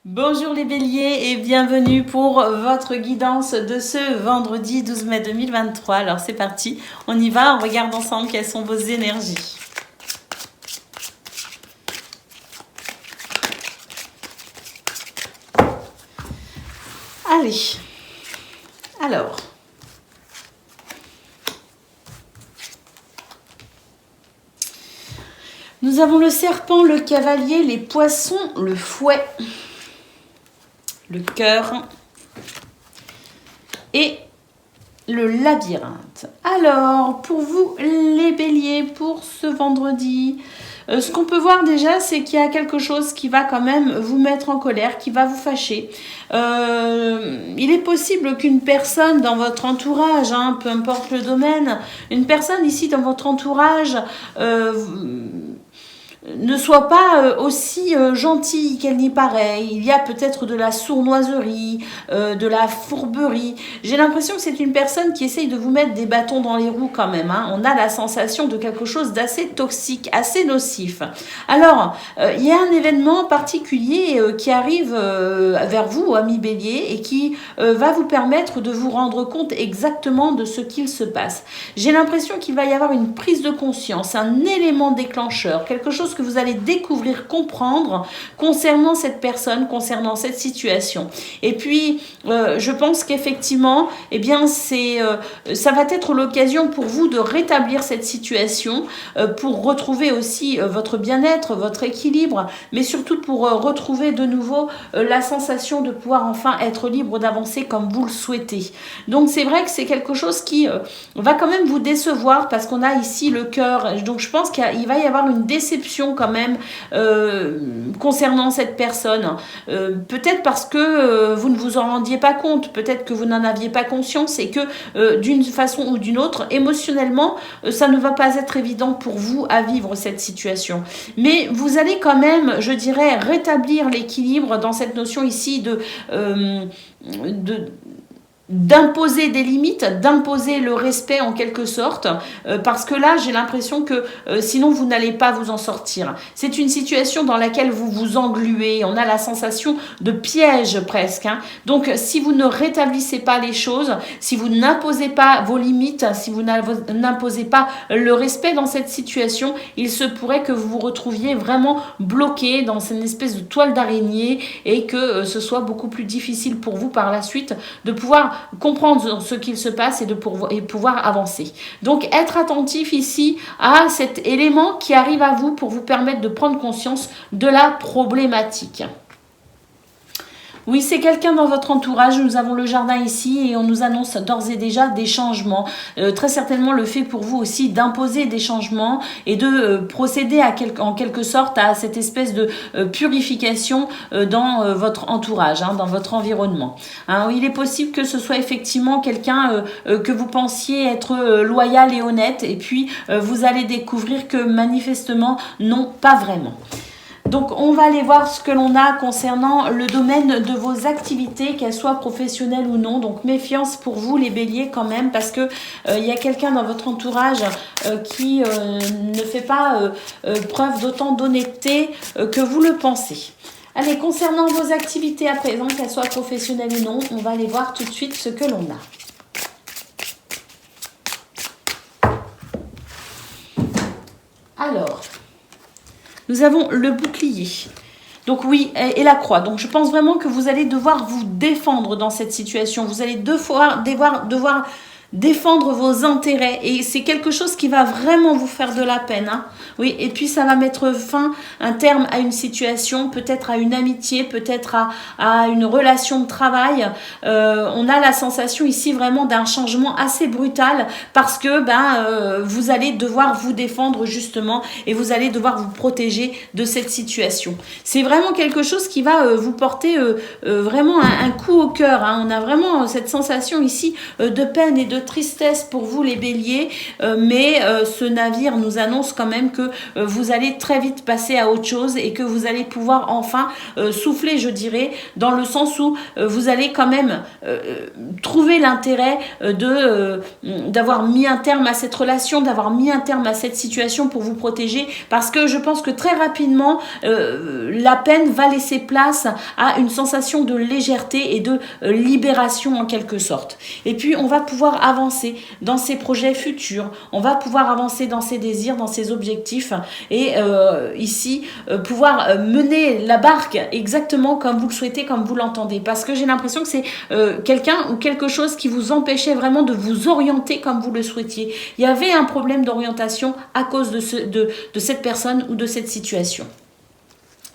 Bonjour les béliers et bienvenue pour votre guidance de ce vendredi 12 mai 2023. Alors c'est parti, on y va, on regarde ensemble quelles sont vos énergies. Allez, alors... Nous avons le serpent, le cavalier, les poissons, le fouet, le cœur et le labyrinthe. Alors, pour vous, les béliers, pour ce vendredi, ce qu'on peut voir déjà, c'est qu'il y a quelque chose qui va quand même vous mettre en colère, qui va vous fâcher. Il est possible qu'une personne dans votre entourage, peu importe le domaine, une personne ici dans votre entourage ne soit pas aussi gentille qu'elle n'y paraît. Il y a peut-être de la sournoiserie, de la fourberie. J'ai l'impression que c'est une personne qui essaye de vous mettre des bâtons dans les roues quand même. On a la sensation de quelque chose d'assez toxique, assez nocif. Alors, il y a un événement particulier qui arrive vers vous, amis bélier, et qui va vous permettre de vous rendre compte exactement de ce qu'il se passe. J'ai l'impression qu'il va y avoir une prise de conscience, un élément déclencheur, quelque chose que vous allez découvrir, comprendre concernant cette personne, concernant cette situation. Et puis, je pense qu'effectivement, eh bien, ça va être l'occasion pour vous de rétablir cette situation, pour retrouver aussi votre bien-être, votre équilibre, mais surtout pour retrouver de nouveau la sensation de pouvoir enfin être libre d'avancer comme vous le souhaitez. Donc, c'est vrai que c'est quelque chose qui va quand même vous décevoir parce qu'on a ici le cœur. Donc, je pense qu'il va y avoir une déception quand même concernant cette personne. Peut-être parce que vous ne vous en rendiez pas compte, peut-être que vous n'en aviez pas conscience et que d'une façon ou d'une autre, émotionnellement, ça ne va pas être évident pour vous à vivre cette situation. Mais vous allez quand même, je dirais, rétablir l'équilibre dans cette notion ici d'imposer des limites, d'imposer le respect en quelque sorte, parce que là j'ai l'impression que sinon vous n'allez pas vous en sortir. C'est une situation dans laquelle vous vous engluez, on a la sensation de piège presque. Donc si vous ne rétablissez pas les choses, si vous n'imposez pas vos limites, si vous n'imposez pas le respect dans cette situation, il se pourrait que vous vous retrouviez vraiment bloqué dans une espèce de toile d'araignée et que ce soit beaucoup plus difficile pour vous par la suite de pouvoir comprendre ce qu'il se passe et pouvoir avancer. Donc être attentif ici à cet élément qui arrive à vous pour vous permettre de prendre conscience de la problématique. Oui, c'est quelqu'un dans votre entourage. Nous avons le jardin ici et on nous annonce d'ores et déjà des changements. Très certainement le fait pour vous aussi d'imposer des changements et de procéder en quelque sorte à cette espèce de purification dans votre entourage, dans votre environnement. Il est possible que ce soit effectivement quelqu'un que vous pensiez être loyal et honnête et puis vous allez découvrir que manifestement non, pas vraiment. Donc, on va aller voir ce que l'on a concernant le domaine de vos activités, qu'elles soient professionnelles ou non. Donc, méfiance pour vous, les béliers, quand même, parce que il y a quelqu'un dans votre entourage qui ne fait pas preuve d'autant d'honnêteté que vous le pensez. Allez, concernant vos activités à présent, qu'elles soient professionnelles ou non, on va aller voir tout de suite ce que l'on a. Alors... Nous avons le bouclier. Donc oui, et la croix. Donc je pense vraiment que vous allez devoir vous défendre dans cette situation. Vous allez devoir défendre vos intérêts. Et c'est quelque chose qui va vraiment vous faire de la peine. Oui, et puis ça va mettre un terme à une situation, peut-être à une amitié, peut-être à une relation de travail. On a la sensation ici vraiment d'un changement assez brutal parce que vous allez devoir vous défendre justement et vous allez devoir vous protéger de cette situation. C'est vraiment quelque chose qui va vous porter vraiment un coup au cœur. On a vraiment cette sensation ici de peine et de de tristesse pour vous les béliers, mais ce navire nous annonce quand même que vous allez très vite passer à autre chose et que vous allez pouvoir enfin souffler, je dirais, dans le sens où vous allez quand même trouver l'intérêt d'avoir mis un terme à cette relation, d'avoir mis un terme à cette situation pour vous protéger, parce que je pense que très rapidement la peine va laisser place à une sensation de légèreté et de libération en quelque sorte. Et puis on va pouvoir avancer dans ses projets futurs, on va pouvoir avancer dans ses désirs, dans ses objectifs et ici pouvoir mener la barque exactement comme vous le souhaitez, comme vous l'entendez, parce que j'ai l'impression que c'est quelqu'un ou quelque chose qui vous empêchait vraiment de vous orienter comme vous le souhaitiez. Il y avait un problème d'orientation à cause de cette personne ou de cette situation.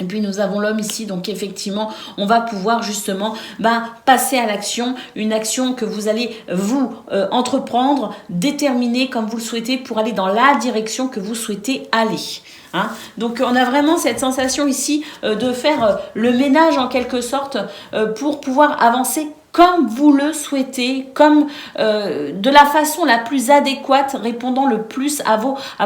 Et puis nous avons l'homme ici, donc effectivement, on va pouvoir justement passer à l'action, une action que vous allez vous entreprendre, déterminer comme vous le souhaitez pour aller dans la direction que vous souhaitez aller. Hein. Donc on a vraiment cette sensation ici de faire le ménage en quelque sorte pour pouvoir avancer comme vous le souhaitez, comme de la façon la plus adéquate, répondant le plus à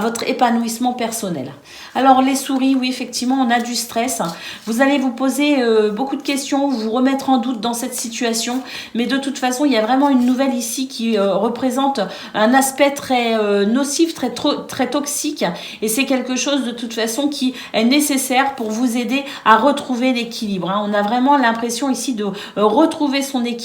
votre épanouissement personnel. Alors les souris, oui effectivement on a du stress, vous allez vous poser beaucoup de questions, vous remettre en doute dans cette situation, mais de toute façon il y a vraiment une nouvelle ici qui représente un aspect très nocif, très toxique, et c'est quelque chose de toute façon qui est nécessaire pour vous aider à retrouver l'équilibre. Hein. On a vraiment l'impression ici de retrouver son équilibre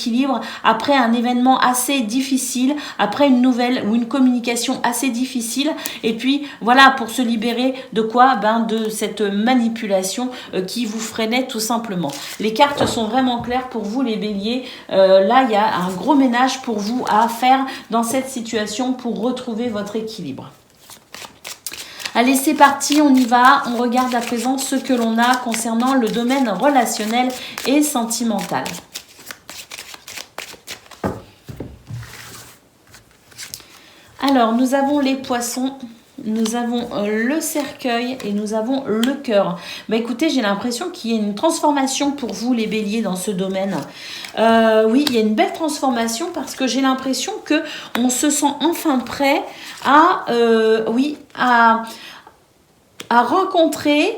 après un événement assez difficile, après une nouvelle ou une communication assez difficile, et puis voilà, pour se libérer de quoi? De cette manipulation qui vous freinait tout simplement. Les cartes sont vraiment claires pour vous les béliers, là il y a un gros ménage pour vous à faire dans cette situation pour retrouver votre équilibre. Allez, c'est parti, on y va. On regarde à présent ce que l'on a concernant le domaine relationnel et sentimental. Alors, nous avons les poissons, nous avons le cercueil et nous avons le cœur. Écoutez, j'ai l'impression qu'il y a une transformation pour vous, les béliers, dans ce domaine. Oui, il y a une belle transformation parce que j'ai l'impression qu'on se sent enfin prêt à rencontrer...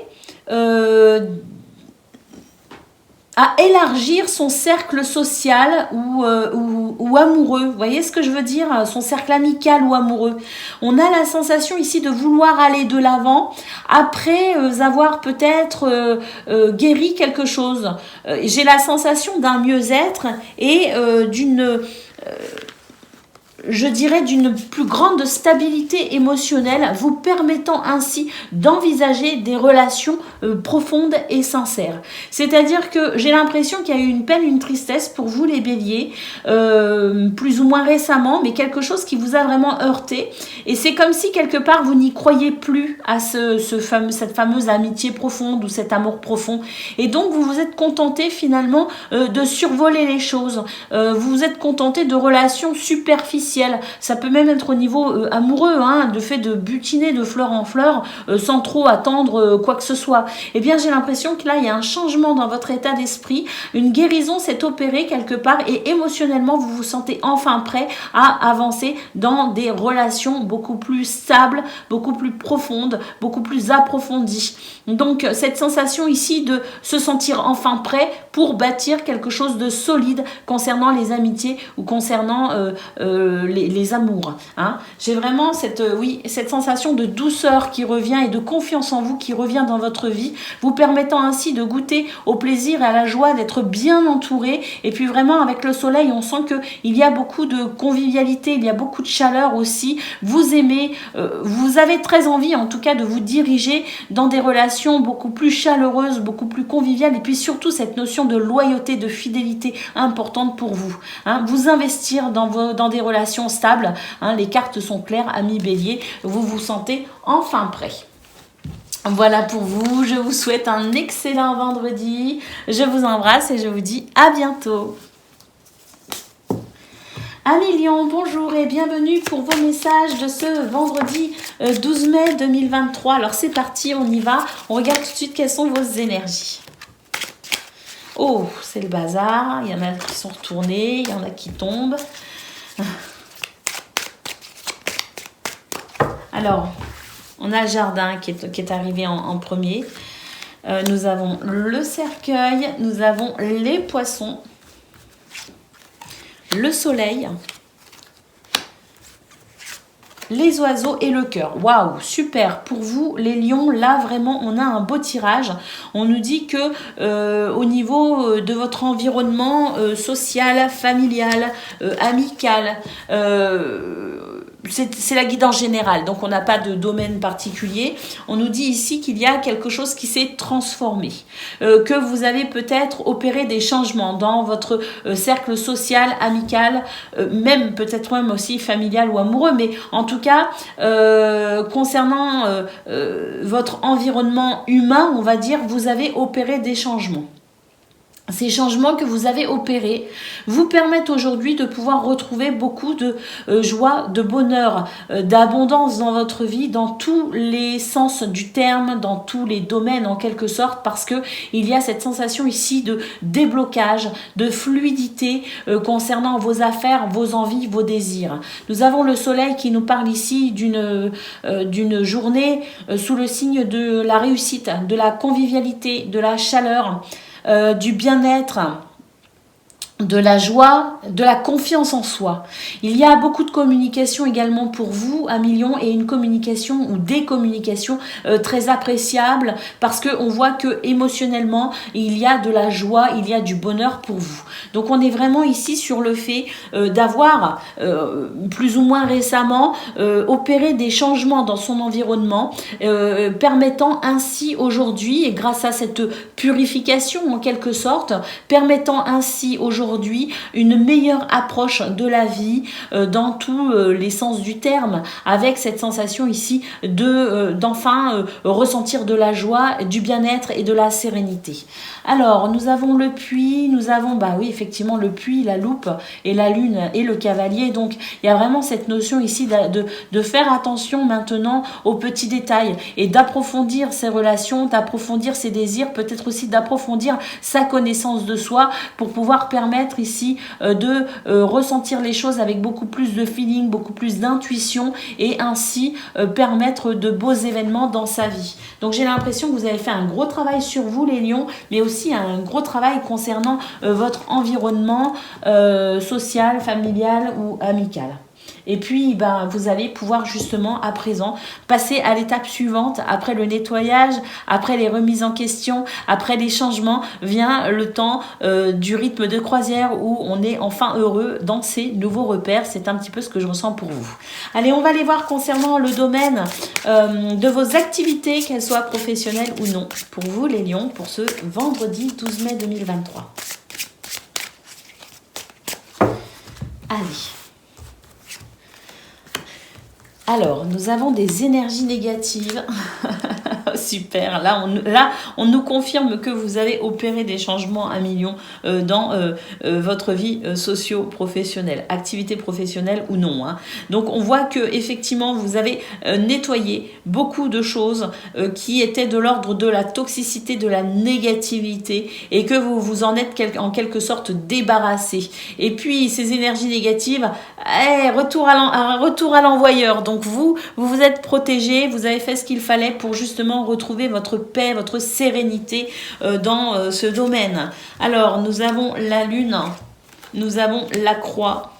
à élargir son cercle social ou amoureux. Vous voyez ce que je veux dire? Son cercle amical ou amoureux. On a la sensation ici de vouloir aller de l'avant après avoir peut-être guéri quelque chose. J'ai la sensation d'un mieux-être et je dirais d'une plus grande stabilité émotionnelle, vous permettant ainsi d'envisager des relations profondes et sincères. C'est-à-dire que j'ai l'impression qu'il y a eu une peine, une tristesse pour vous les béliers, plus ou moins récemment, mais quelque chose qui vous a vraiment heurté. Et c'est comme si quelque part vous n'y croyez plus à cette fameuse amitié profonde ou cet amour profond. Et donc vous vous êtes contenté finalement de survoler les choses. Vous vous êtes contenté de relations superficielles. Ça peut même être au niveau amoureux, hein, de fait de butiner de fleur en fleur sans trop attendre quoi que ce soit. Eh bien, j'ai l'impression que là, il y a un changement dans votre état d'esprit, une guérison s'est opérée quelque part et émotionnellement, vous vous sentez enfin prêt à avancer dans des relations beaucoup plus stables, beaucoup plus profondes, beaucoup plus approfondies. Donc, cette sensation ici de se sentir enfin prêt pour bâtir quelque chose de solide concernant les amitiés ou concernant les amours. Hein. J'ai vraiment cette sensation de douceur qui revient et de confiance en vous qui revient dans votre vie, vous permettant ainsi de goûter au plaisir et à la joie d'être bien entouré. Et puis vraiment avec le soleil, on sent qu'il y a beaucoup de convivialité, il y a beaucoup de chaleur aussi. Vous aimez, vous avez très envie en tout cas de vous diriger dans des relations beaucoup plus chaleureuses, beaucoup plus conviviales et puis surtout cette notion de loyauté, de fidélité importante pour vous. Hein. Vous investir dans des relations stables, hein, les cartes sont claires, amis bélier, vous vous sentez enfin prêt. Voilà pour vous, je vous souhaite un excellent vendredi, je vous embrasse et je vous dis à bientôt. Amis Lion, bonjour et bienvenue pour vos messages de ce vendredi 12 mai 2023. Alors c'est parti, on y va, on regarde tout de suite quelles sont vos énergies. Oh, c'est le bazar, il y en a qui sont retournés, il y en a qui tombent. Alors, on a le jardin qui est arrivé en premier. Nous avons le cercueil, nous avons les poissons, le soleil, les oiseaux et le cœur. Waouh, super. Pour vous, les lions, là, vraiment, on a un beau tirage. On nous dit que au niveau de votre environnement social, familial, amical, c'est la guidance générale, donc on n'a pas de domaine particulier. On nous dit ici qu'il y a quelque chose qui s'est transformé, que vous avez peut-être opéré des changements dans votre cercle social, amical, même peut-être même aussi familial ou amoureux, mais en tout cas, concernant votre environnement humain, on va dire, vous avez opéré des changements. Ces changements que vous avez opérés vous permettent aujourd'hui de pouvoir retrouver beaucoup de joie, de bonheur, d'abondance dans votre vie, dans tous les sens du terme, dans tous les domaines en quelque sorte, parce que il y a cette sensation ici de déblocage, de fluidité concernant vos affaires, vos envies, vos désirs. Nous avons le soleil qui nous parle ici d'une journée sous le signe de la réussite, de la convivialité, de la chaleur, du bien-être, de la joie, de la confiance en soi. Il y a beaucoup de communication également pour vous, Amis Lions, et une communication ou des communications très appréciables parce qu'on voit que émotionnellement, il y a de la joie, il y a du bonheur pour vous. Donc on est vraiment ici sur le fait d'avoir plus ou moins récemment opéré des changements dans son environnement permettant ainsi aujourd'hui, et grâce à cette purification en quelque sorte, permettant ainsi aujourd'hui une meilleure approche de la vie dans tous les sens du terme, avec cette sensation ici d'enfin ressentir de la joie, du bien-être et de la sérénité. Alors, nous avons le puits, nous avons, bah oui, effectivement, le puits, la loupe et la lune et le cavalier. Donc, il y a vraiment cette notion ici de faire attention maintenant aux petits détails et d'approfondir ses relations, d'approfondir ses désirs, peut-être aussi d'approfondir sa connaissance de soi pour pouvoir permettre ici de ressentir les choses avec beaucoup plus de feeling, beaucoup plus d'intuition et ainsi permettre de beaux événements dans sa vie. Donc j'ai l'impression que vous avez fait un gros travail sur vous les lions, mais aussi un gros travail concernant votre environnement social, familial ou amical. Et puis, vous allez pouvoir justement à présent passer à l'étape suivante. Après le nettoyage, après les remises en question, après les changements, vient le temps du rythme de croisière où on est enfin heureux dans ces nouveaux repères. C'est un petit peu ce que je ressens pour vous. Allez, on va aller voir concernant le domaine de vos activités, qu'elles soient professionnelles ou non. Pour vous, les lions, pour ce vendredi 12 mai 2023. Allez. Alors, nous avons des énergies négatives. Super, là on nous confirme que vous avez opéré des changements à millions dans votre vie socio-professionnelle, activité professionnelle ou non. Hein. Donc on voit que effectivement vous avez nettoyé beaucoup de choses qui étaient de l'ordre de la toxicité, de la négativité et que vous vous en êtes en quelque sorte débarrassé. Et puis ces énergies négatives, retour à l'envoyeur. Donc vous êtes protégé, vous avez fait ce qu'il fallait pour justement retrouver votre paix, votre sérénité dans ce domaine. Alors, nous avons la lune, nous avons la croix.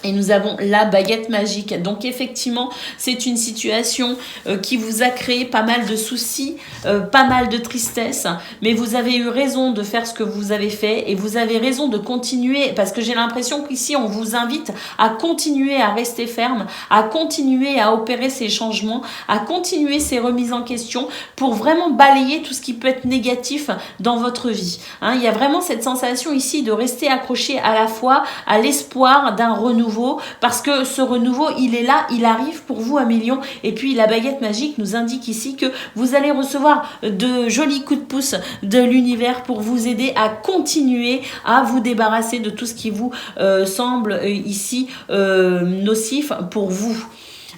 Et nous avons la baguette magique. Donc effectivement, c'est une situation qui vous a créé pas mal de soucis, pas mal de tristesse. Mais vous avez eu raison de faire ce que vous avez fait et vous avez raison de continuer. Parce que j'ai l'impression qu'ici, on vous invite à continuer à rester ferme, à continuer à opérer ces changements, à continuer ces remises en question pour vraiment balayer tout ce qui peut être négatif dans votre vie. Hein, il y a vraiment cette sensation ici de rester accroché à la fois à l'espoir d'un renouveau. Parce que ce renouveau, il est là, il arrive pour vous, Amis Lions. Et puis la baguette magique nous indique ici que vous allez recevoir de jolis coups de pouce de l'univers pour vous aider à continuer à vous débarrasser de tout ce qui vous semble ici nocif pour vous.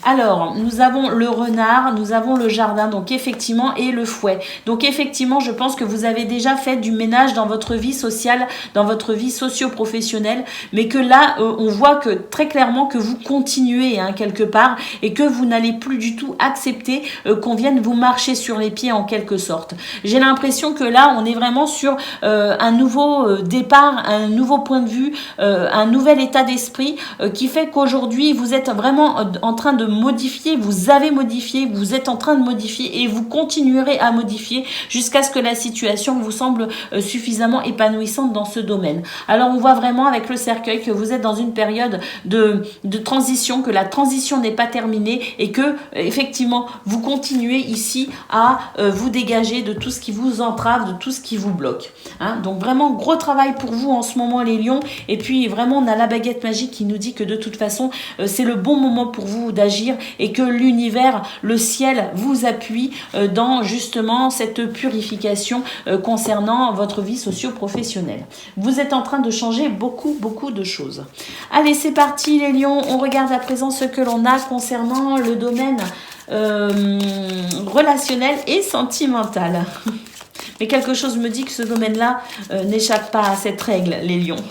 Alors, nous avons le renard, nous avons le jardin, donc effectivement, et le fouet. Donc effectivement, je pense que vous avez déjà fait du ménage dans votre vie sociale, dans votre vie socio-professionnelle, mais que là, on voit que très clairement que vous continuez quelque part et que vous n'allez plus du tout accepter qu'on vienne vous marcher sur les pieds en quelque sorte. J'ai l'impression que là, on est vraiment sur un nouveau départ, un nouveau point de vue, un nouvel état d'esprit qui fait qu'aujourd'hui, vous êtes vraiment en train de modifier, vous avez modifié, vous êtes en train de modifier et vous continuerez à modifier jusqu'à ce que la situation vous semble suffisamment épanouissante dans ce domaine. Alors on voit vraiment avec le cercueil que vous êtes dans une période de transition, que la transition n'est pas terminée et que effectivement vous continuez ici à vous dégager de tout ce qui vous entrave, de tout ce qui vous bloque. Donc vraiment gros travail pour vous en ce moment les lions, et puis vraiment on a la baguette magique qui nous dit que de toute façon c'est le bon moment pour vous d'agir et que l'univers, le ciel vous appuie dans justement cette purification concernant votre vie socio-professionnelle. Vous êtes en train de changer beaucoup de choses. Allez, c'est parti les lions, on regarde à présent ce que l'on a concernant le domaine relationnel et sentimental. Mais quelque chose me dit que ce domaine-là n'échappe pas à cette règle, les lions.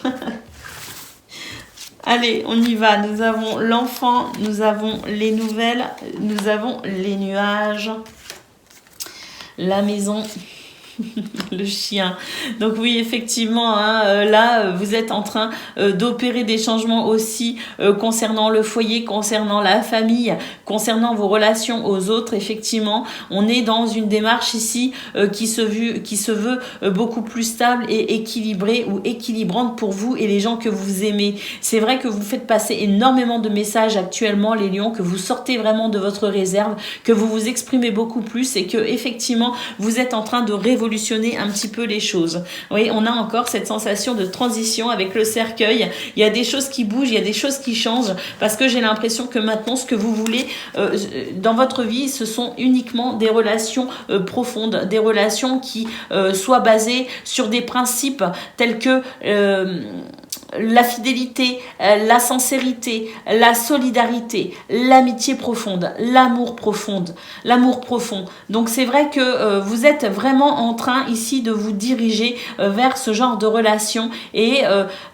Allez, on y va. Nous avons l'enfant, nous avons les nouvelles, nous avons les nuages, la maison, le chien. Donc oui, effectivement, là, vous êtes en train d'opérer des changements aussi concernant le foyer, concernant la famille, concernant vos relations aux autres. Effectivement, on est dans une démarche ici qui se veut beaucoup plus stable et équilibrée ou équilibrante pour vous et les gens que vous aimez. C'est vrai que vous faites passer énormément de messages actuellement, les lions, que vous sortez vraiment de votre réserve, que vous vous exprimez beaucoup plus et que effectivement, vous êtes en train de révolutionner un petit peu les choses. Oui, on a encore cette sensation de transition avec le cercueil. Il y a des choses qui bougent, il y a des choses qui changent parce que j'ai l'impression que maintenant, ce que vous voulez dans votre vie, ce sont uniquement des relations profondes, des relations qui soient basées sur des principes tels que la fidélité, la sincérité, la solidarité, l'amitié profonde, l'amour profond. Donc c'est vrai que vous êtes vraiment en train ici de vous diriger vers ce genre de relation. Et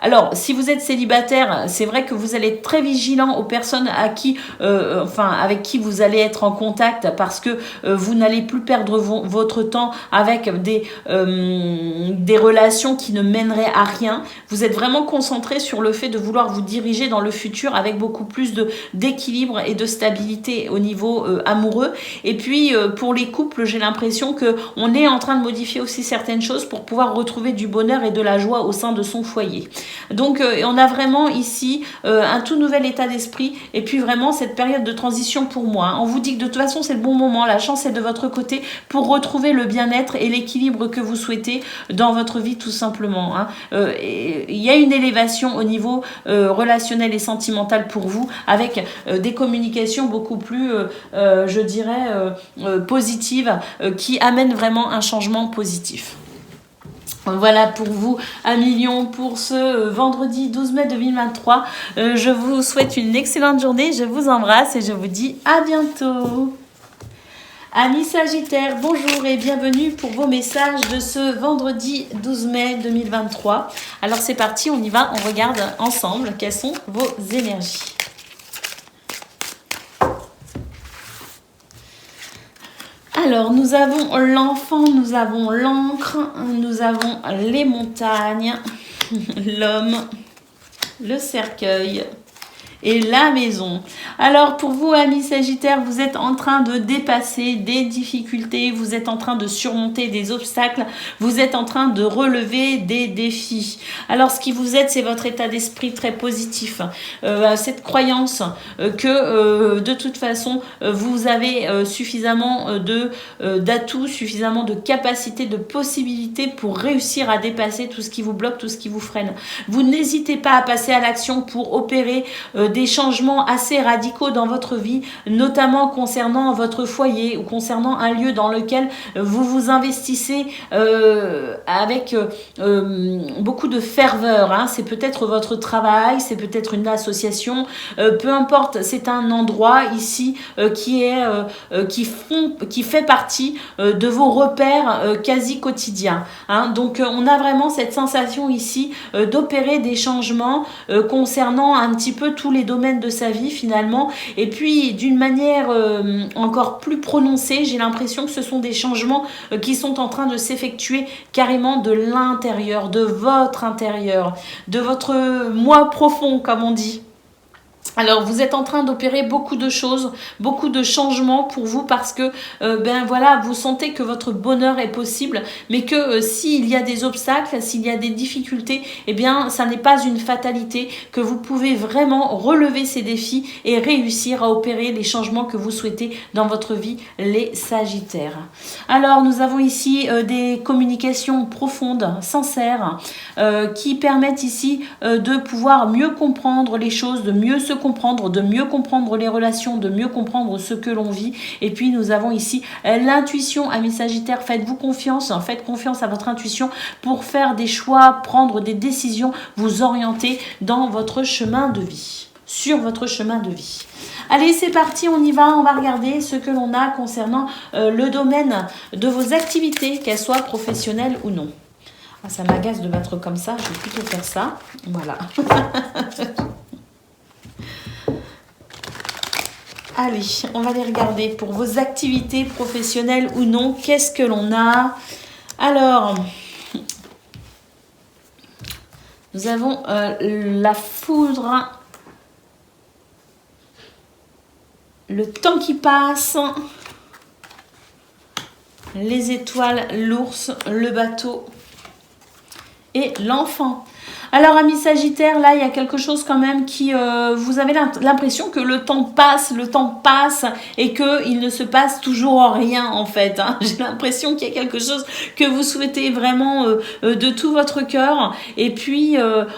alors, si vous êtes célibataire, c'est vrai que vous allez être très vigilant aux personnes avec qui vous allez être en contact parce que vous n'allez plus perdre votre temps avec des relations qui ne mèneraient à rien. Vous êtes vraiment concentré sur le fait de vouloir vous diriger dans le futur avec beaucoup plus d'équilibre et de stabilité au niveau amoureux. Et puis pour les couples, j'ai l'impression qu'on est en train de modifier aussi certaines choses pour pouvoir retrouver du bonheur et de la joie au sein de son foyer. Donc on a vraiment ici un tout nouvel état d'esprit et puis vraiment cette période de transition pour moi. On vous dit que de toute façon c'est le bon moment, la chance est de votre côté pour retrouver le bien-être et l'équilibre que vous souhaitez dans votre vie tout simplement. Il y a une élévation au niveau relationnel et sentimental pour vous avec des communications beaucoup plus je dirais positives qui amènent vraiment un changement positif. Voilà pour vous, amis lions, pour ce vendredi 12 mai 2023. Je vous souhaite une excellente journée, je vous embrasse et je vous dis à bientôt. Amis Sagittaires, bonjour et bienvenue pour vos messages de ce vendredi 12 mai 2023. Alors c'est parti, on y va, on regarde ensemble quelles sont vos énergies. Alors, nous avons l'enfant, nous avons l'encre, nous avons les montagnes, l'homme, le cercueil et la maison. Alors pour vous amis Sagittaires, vous êtes en train de dépasser des difficultés, vous êtes en train de surmonter des obstacles, vous êtes en train de relever des défis. Alors ce qui vous aide, c'est votre état d'esprit très positif, cette croyance que de toute façon vous avez suffisamment d'atouts, suffisamment de capacités, de possibilités pour réussir à dépasser tout ce qui vous bloque, tout ce qui vous freine. Vous n'hésitez pas à passer à l'action pour opérer des changements assez radicaux dans votre vie, notamment concernant votre foyer ou concernant un lieu dans lequel vous vous investissez avec beaucoup de ferveur. Hein. C'est peut-être votre travail, c'est peut-être une association, peu importe, c'est un endroit ici qui fait partie de vos repères quasi quotidiens. Hein. Donc on a vraiment cette sensation ici d'opérer des changements concernant un petit peu tous les domaines de sa vie finalement, et puis d'une manière encore plus prononcée, j'ai l'impression que ce sont des changements qui sont en train de s'effectuer carrément de l'intérieur, de votre intérieur, de votre moi profond comme on dit. Alors vous êtes en train d'opérer beaucoup de choses, beaucoup de changements pour vous parce que voilà, vous sentez que votre bonheur est possible, mais que s'il y a des obstacles, s'il y a des difficultés, eh bien ça n'est pas une fatalité, que vous pouvez vraiment relever ces défis et réussir à opérer les changements que vous souhaitez dans votre vie, les Sagittaires. Alors nous avons ici des communications profondes, sincères, qui permettent ici de pouvoir mieux comprendre les choses, de mieux se comprendre, de mieux comprendre les relations, de mieux comprendre ce que l'on vit. Et puis nous avons ici l'intuition, amis Sagittaires, faites-vous confiance, faites confiance à votre intuition pour faire des choix, prendre des décisions, vous orienter dans votre chemin de vie, sur votre chemin de vie. Allez, c'est parti, on y va, on va regarder ce que l'on a concernant le domaine de vos activités, qu'elles soient professionnelles ou non. Ah, ça m'agace de battre comme ça, je vais plutôt faire ça, voilà. Allez, on va les regarder pour vos activités professionnelles ou non. Qu'est-ce que l'on a? Alors, nous avons la foudre, le temps qui passe, les étoiles, l'ours, le bateau et l'enfant. Alors, amis Sagittaires, là, il y a quelque chose quand même qui... vous avez l'impression que le temps passe et qu'il ne se passe toujours rien, en fait. Hein. J'ai l'impression qu'il y a quelque chose que vous souhaitez vraiment de tout votre cœur. Et puis,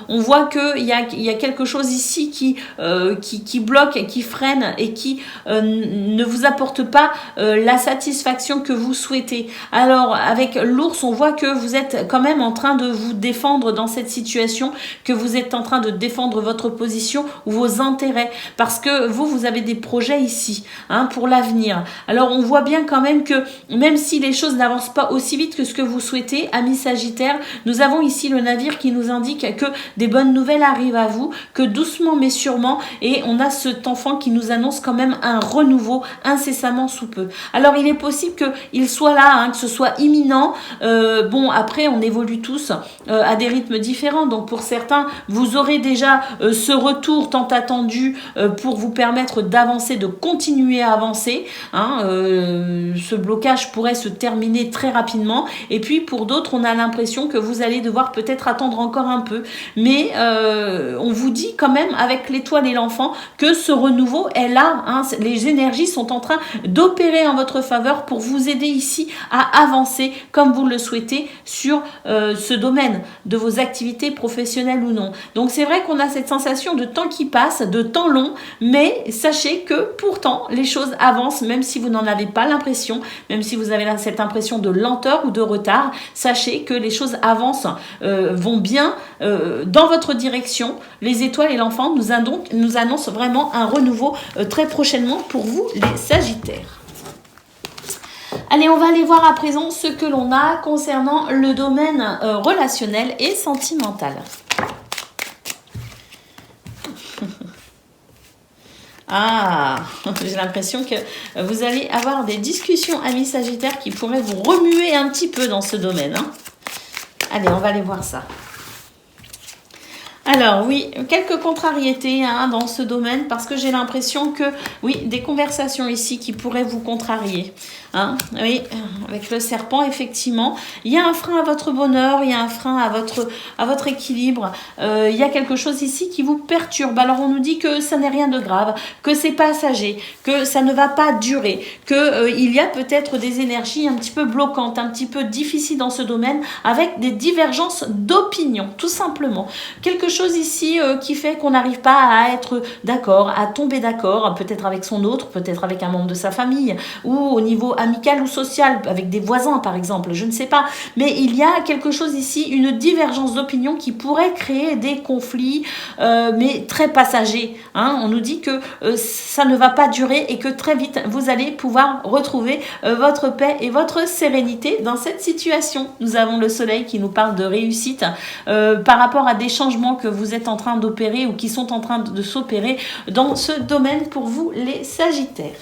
on voit qu'il y a quelque chose ici qui bloque, qui freine et qui ne vous apporte pas la satisfaction que vous souhaitez. Alors, avec l'ours, on voit que vous êtes quand même en train de vous défendre dans cette situation, que vous êtes en train de défendre votre position ou vos intérêts, parce que vous avez des projets ici pour l'avenir. Alors on voit bien quand même que même si les choses n'avancent pas aussi vite que ce que vous souhaitez, amis Sagittaires, nous avons ici le navire qui nous indique que des bonnes nouvelles arrivent à vous, que doucement mais sûrement, et on a cet enfant qui nous annonce quand même un renouveau incessamment sous peu. Alors il est possible qu'il soit là, que ce soit imminent. Bon, après on évolue tous à des rythmes différents, donc pour certains, vous aurez déjà ce retour tant attendu pour vous permettre d'avancer, de continuer à avancer. Ce blocage pourrait se terminer très rapidement. Et puis pour d'autres, on a l'impression que vous allez devoir peut-être attendre encore un peu. Mais on vous dit quand même avec l'étoile et l'enfant que ce renouveau est là. Les énergies sont en train d'opérer en votre faveur pour vous aider ici à avancer comme vous le souhaitez sur ce domaine de vos activités professionnelles ou non. Donc c'est vrai qu'on a cette sensation de temps qui passe, de temps long, mais sachez que pourtant les choses avancent, même si vous n'en avez pas l'impression, même si vous avez cette impression de lenteur ou de retard, sachez que les choses avancent, vont bien dans votre direction. Les étoiles et l'enfant nous annoncent vraiment un renouveau très prochainement pour vous les Sagittaires. Allez, on va aller voir à présent ce que l'on a concernant le domaine relationnel et sentimental. Ah, j'ai l'impression que vous allez avoir des discussions, amis Sagittaires, qui pourraient vous remuer un petit peu dans ce domaine. Allez, on va aller voir ça. Alors oui, quelques contrariétés dans ce domaine parce que j'ai l'impression que, oui, des conversations ici qui pourraient vous contrarier. Oui, avec le serpent, effectivement, il y a un frein à votre bonheur, il y a un frein à votre équilibre, il y a quelque chose ici qui vous perturbe. Alors on nous dit que ça n'est rien de grave, que c'est passager, que ça ne va pas durer, que il y a peut-être des énergies un petit peu bloquantes, un petit peu difficiles dans ce domaine, avec des divergences d'opinion, tout simplement. Quelque chose chose ici qui fait qu'on n'arrive pas à être d'accord, à tomber d'accord, peut-être avec son autre, peut-être avec un membre de sa famille, ou au niveau amical ou social, avec des voisins par exemple, je ne sais pas. Mais il y a quelque chose ici, une divergence d'opinion qui pourrait créer des conflits, mais très passagers. Hein. On nous dit que ça ne va pas durer et que très vite, vous allez pouvoir retrouver votre paix et votre sérénité dans cette situation. Nous avons le soleil qui nous parle de réussite par rapport à des changements que vous êtes en train d'opérer ou qui sont en train de s'opérer dans ce domaine pour vous les Sagittaires.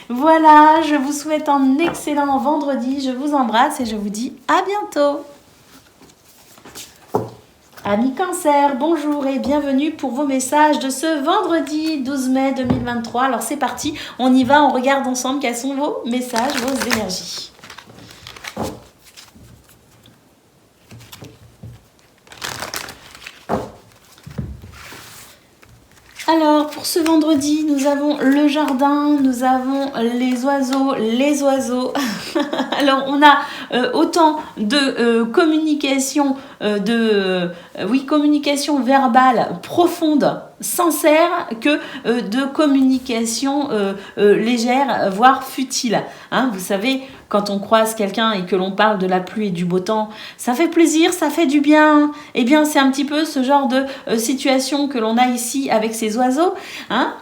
Voilà, je vous souhaite un excellent vendredi, je vous embrasse et je vous dis à bientôt. Amis Cancer, bonjour et bienvenue pour vos messages de ce vendredi 12 mai 2023. Alors c'est parti, on y va, on regarde ensemble quels sont vos messages, vos énergies. Alors, pour ce vendredi, nous avons le jardin, nous avons les oiseaux. Alors, on a autant de communication, communication verbale profonde, sincère, que de communication légère, voire futile. Hein, vous savez, quand on croise quelqu'un et que l'on parle de la pluie et du beau temps, ça fait plaisir, ça fait du bien. Eh bien, c'est un petit peu ce genre de situation que l'on a ici avec ces oiseaux. Hein.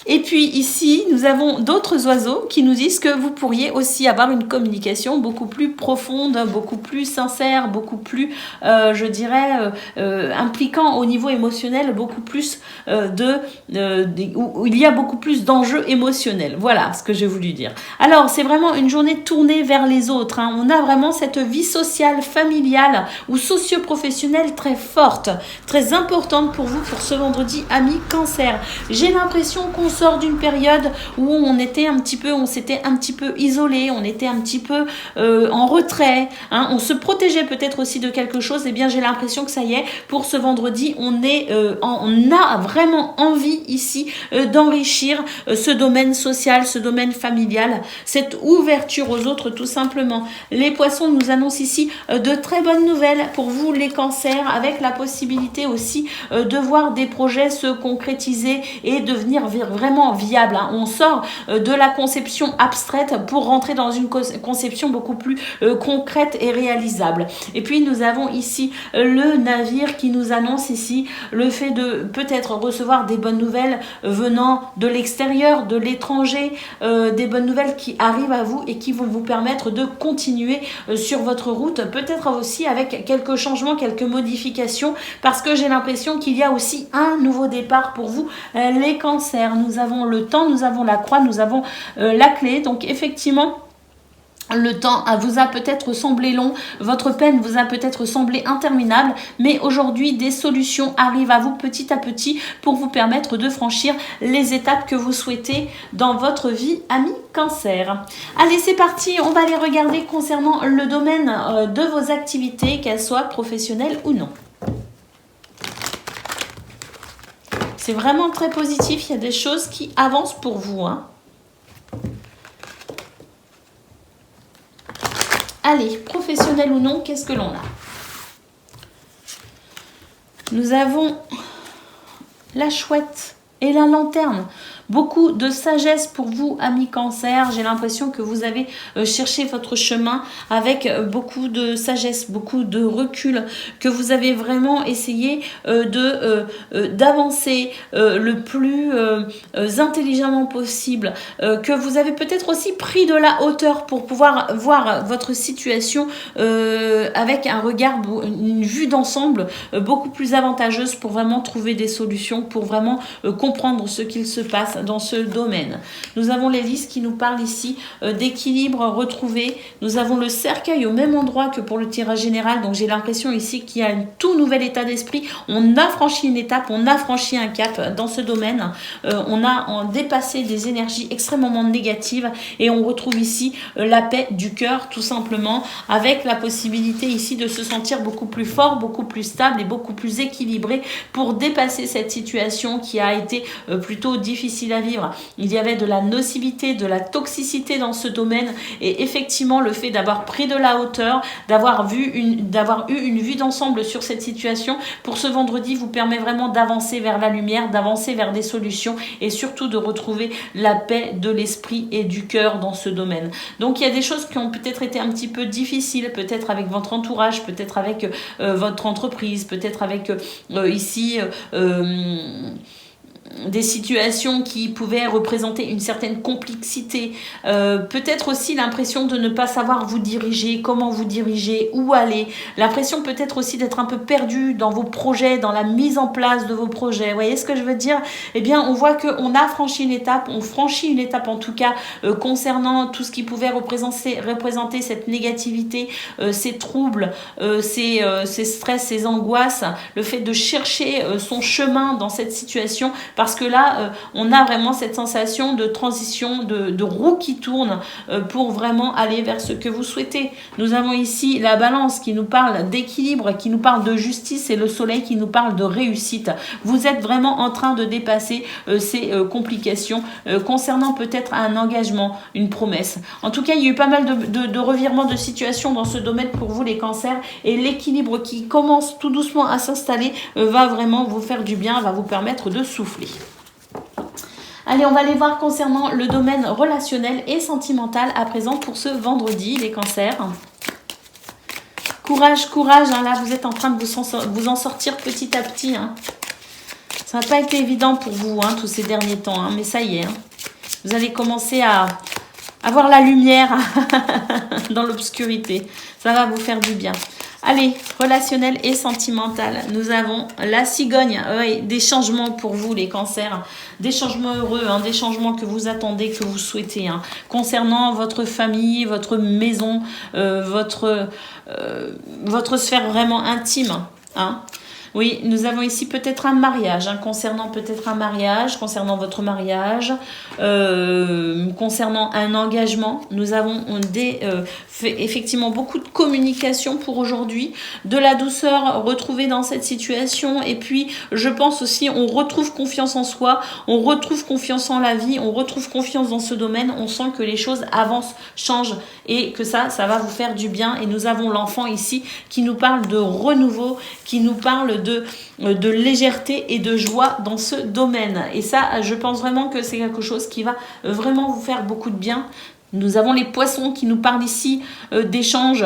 Et puis ici, nous avons d'autres oiseaux qui nous disent que vous pourriez aussi avoir une communication beaucoup plus profonde, beaucoup plus sincère, beaucoup plus, impliquant au niveau émotionnel, beaucoup plus où il y a beaucoup plus d'enjeux émotionnels. Voilà ce que j'ai voulu dire. Alors, c'est vraiment une journée tournée vers les autres. Hein. On a vraiment cette vie sociale, familiale ou socio-professionnelle très forte, très importante pour vous pour ce vendredi, amis Cancer. J'ai l'impression qu'on sort d'une période où on s'était un petit peu isolé, on était un petit peu en retrait, hein, on se protégeait peut-être aussi de quelque chose. Et bien j'ai l'impression que ça y est, pour ce vendredi, on a vraiment envie ici d'enrichir ce domaine social, ce domaine familial, cette ouverture aux autres tout simplement. Les poissons nous annoncent ici de très bonnes nouvelles pour vous les cancers, avec la possibilité aussi de voir des projets se concrétiser et devenir vraiment viable. Hein. On sort de la conception abstraite pour rentrer dans une conception beaucoup plus concrète et réalisable. Et puis nous avons ici le navire qui nous annonce ici le fait de peut-être recevoir des bonnes nouvelles venant de l'extérieur, de l'étranger, des bonnes nouvelles qui arrivent à vous et qui vont vous permettre de continuer sur votre route, peut-être aussi avec quelques changements, quelques modifications, parce que j'ai l'impression qu'il y a aussi un nouveau départ pour vous les cancers. Nous avons le temps, nous avons la croix, nous avons la clé. Donc effectivement, le temps vous a peut-être semblé long, votre peine vous a peut-être semblé interminable, mais aujourd'hui des solutions arrivent à vous petit à petit pour vous permettre de franchir les étapes que vous souhaitez dans votre vie, amis Cancer. Allez, c'est parti, on va aller regarder concernant le domaine de vos activités, qu'elles soient professionnelles ou non. C'est vraiment très positif, il y a des choses qui avancent pour vous. Hein. Allez, professionnel ou non, qu'est-ce que l'on a? Nous avons la chouette et la lanterne. Beaucoup de sagesse pour vous, amis Cancer. J'ai l'impression que vous avez cherché votre chemin avec beaucoup de sagesse, beaucoup de recul, que vous avez vraiment essayé d'avancer le plus intelligemment possible, que vous avez peut-être aussi pris de la hauteur pour pouvoir voir votre situation avec un regard, une vue d'ensemble beaucoup plus avantageuse pour vraiment trouver des solutions, pour vraiment comprendre ce qu'il se passe dans ce domaine. Nous avons l'hélice qui nous parle ici d'équilibre retrouvé. Nous avons le cercueil au même endroit que pour le tirage général. Donc j'ai l'impression ici qu'il y a un tout nouvel état d'esprit. On a franchi une étape, on a franchi un cap dans ce domaine. On a dépassé des énergies extrêmement négatives et on retrouve ici la paix du cœur tout simplement, avec la possibilité ici de se sentir beaucoup plus fort, beaucoup plus stable et beaucoup plus équilibré pour dépasser cette situation qui a été plutôt difficile difficile à vivre. Il y avait de la nocivité, de la toxicité dans ce domaine. Et effectivement, le fait d'avoir pris de la hauteur, d'avoir eu une vue d'ensemble sur cette situation, pour ce vendredi, vous permet vraiment d'avancer vers la lumière, d'avancer vers des solutions et surtout de retrouver la paix de l'esprit et du cœur dans ce domaine. Donc, il y a des choses qui ont peut-être été un petit peu difficiles, peut-être avec votre entourage, peut-être avec votre entreprise, peut-être avec ici des situations qui pouvaient représenter une certaine complexité, peut-être aussi l'impression de ne pas savoir vous diriger, comment vous diriger, où aller, l'impression peut-être aussi d'être un peu perdu dans vos projets, dans la mise en place de vos projets. Vous voyez ce que je veux dire? Eh bien, on voit qu'on a franchi une étape, on franchit une étape en tout cas concernant tout ce qui pouvait représenter cette négativité, ces troubles, ces stress, ces angoisses, le fait de chercher son chemin dans cette situation, parce que là, on a vraiment cette sensation de transition, de roue qui tourne pour vraiment aller vers ce que vous souhaitez. Nous avons ici la balance qui nous parle d'équilibre, qui nous parle de justice, et le soleil qui nous parle de réussite. Vous êtes vraiment en train de dépasser ces complications concernant peut-être un engagement, une promesse. En tout cas, il y a eu pas mal de revirements de situation dans ce domaine pour vous les cancers, et l'équilibre qui commence tout doucement à s'installer va vraiment vous faire du bien, va vous permettre de souffler. Allez, on va aller voir concernant le domaine relationnel et sentimental à présent pour ce vendredi, les cancers. Courage, courage, hein, là vous êtes en train de vous en sortir petit à petit. Hein. Ça n'a pas été évident pour vous hein, tous ces derniers temps, hein, mais ça y est. Hein. Vous allez commencer à avoir la lumière dans l'obscurité. Ça va vous faire du bien. Allez, relationnel et sentimental. Nous avons la cigogne. Oui, des changements pour vous, les cancers. Des changements heureux, hein, des changements que vous attendez, que vous souhaitez. Hein, concernant votre famille, votre maison, votre sphère vraiment intime. Hein. Oui, nous avons ici peut-être un mariage, hein, concernant peut-être un mariage, concernant votre mariage, concernant un engagement. Nous avons effectivement beaucoup de communication pour aujourd'hui, de la douceur retrouvée dans cette situation, et puis je pense aussi on retrouve confiance en soi, on retrouve confiance en la vie, on retrouve confiance dans ce domaine, on sent que les choses avancent, changent, et que ça va vous faire du bien. Et nous avons l'enfant ici qui nous parle de renouveau, qui nous parle de légèreté et de joie dans ce domaine. Et ça, je pense vraiment que c'est quelque chose qui va vraiment vous faire beaucoup de bien. Nous avons les poissons qui nous parlent ici d'échanges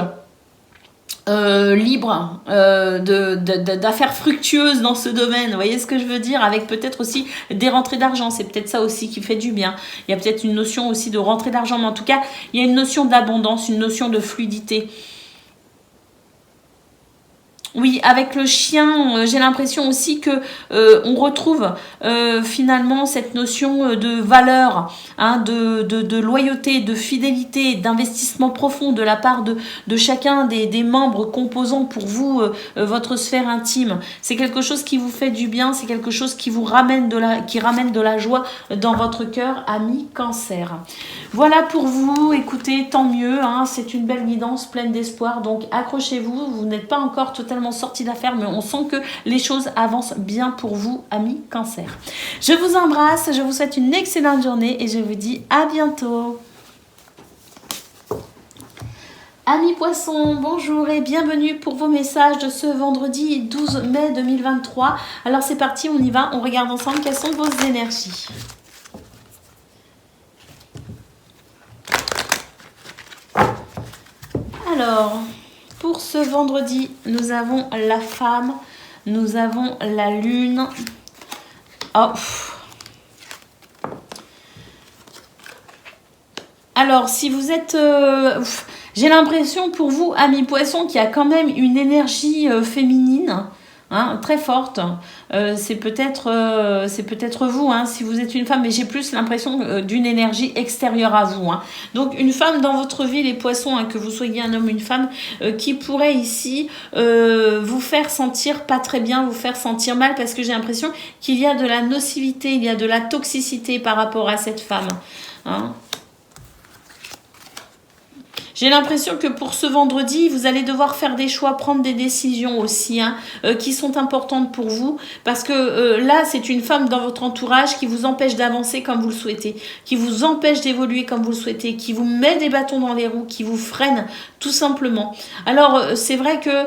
libres, d'affaires fructueuses dans ce domaine. Vous voyez ce que je veux dire? Avec peut-être aussi des rentrées d'argent. C'est peut-être ça aussi qui fait du bien. Il y a peut-être une notion aussi de rentrée d'argent, mais en tout cas, il y a une notion d'abondance, une notion de fluidité. Oui, avec le chien, j'ai l'impression aussi que on retrouve finalement cette notion de valeur, hein, de loyauté, de fidélité, d'investissement profond de la part de chacun des membres composant pour vous votre sphère intime. C'est quelque chose qui vous fait du bien, c'est quelque chose qui vous ramène qui ramène de la joie dans votre cœur, ami Cancer. Voilà pour vous, écoutez, tant mieux, hein, c'est une belle guidance pleine d'espoir, donc accrochez-vous, vous n'êtes pas encore totalement sorti d'affaires, mais on sent que les choses avancent bien pour vous, amis Cancer. Je vous embrasse, je vous souhaite une excellente journée et je vous dis à bientôt. Amis Poissons, bonjour et bienvenue pour vos messages de ce vendredi 12 mai 2023. Alors c'est parti, on y va, on regarde ensemble quelles sont vos énergies. Alors, pour ce vendredi, nous avons la femme, nous avons la lune. Oh. Alors, si vous êtes... j'ai l'impression pour vous, amis Poissons, qu'il y a quand même une énergie féminine. Hein, très forte, c'est peut-être vous, hein, si vous êtes une femme, mais j'ai plus l'impression d'une énergie extérieure à vous. Hein. Donc une femme dans votre vie, les Poissons, hein, que vous soyez un homme ou une femme, qui pourrait ici vous faire sentir pas très bien, vous faire sentir mal, parce que j'ai l'impression qu'il y a de la nocivité, il y a de la toxicité par rapport à cette femme. Hein. J'ai l'impression que pour ce vendredi, vous allez devoir faire des choix, prendre des décisions aussi, hein, qui sont importantes pour vous. Parce que là, c'est une femme dans votre entourage qui vous empêche d'avancer comme vous le souhaitez, qui vous empêche d'évoluer comme vous le souhaitez, qui vous met des bâtons dans les roues, qui vous freine tout simplement. Alors, c'est vrai que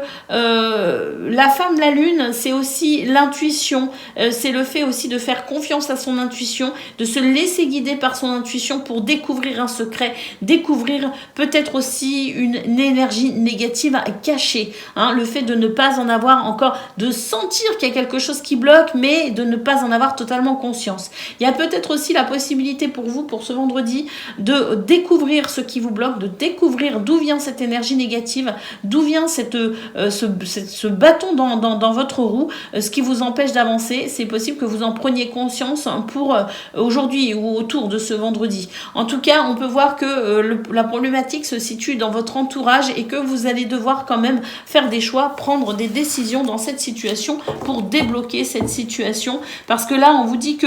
la femme, la lune, c'est aussi l'intuition. C'est le fait aussi de faire confiance à son intuition, de se laisser guider par son intuition pour découvrir un secret, découvrir peut-être aussi une énergie négative cachée, hein, le fait de ne pas en avoir encore, de sentir qu'il y a quelque chose qui bloque, mais de ne pas en avoir totalement conscience. Il y a peut-être aussi la possibilité pour vous, pour ce vendredi, de découvrir ce qui vous bloque, de découvrir d'où vient cette énergie négative, d'où vient ce bâton dans votre roue, ce qui vous empêche d'avancer. C'est possible que vous en preniez conscience pour aujourd'hui ou autour de ce vendredi. En tout cas, on peut voir que la problématique se situe dans votre entourage et que vous allez devoir quand même faire des choix, prendre des décisions dans cette situation pour débloquer cette situation. Parce que là, on vous dit que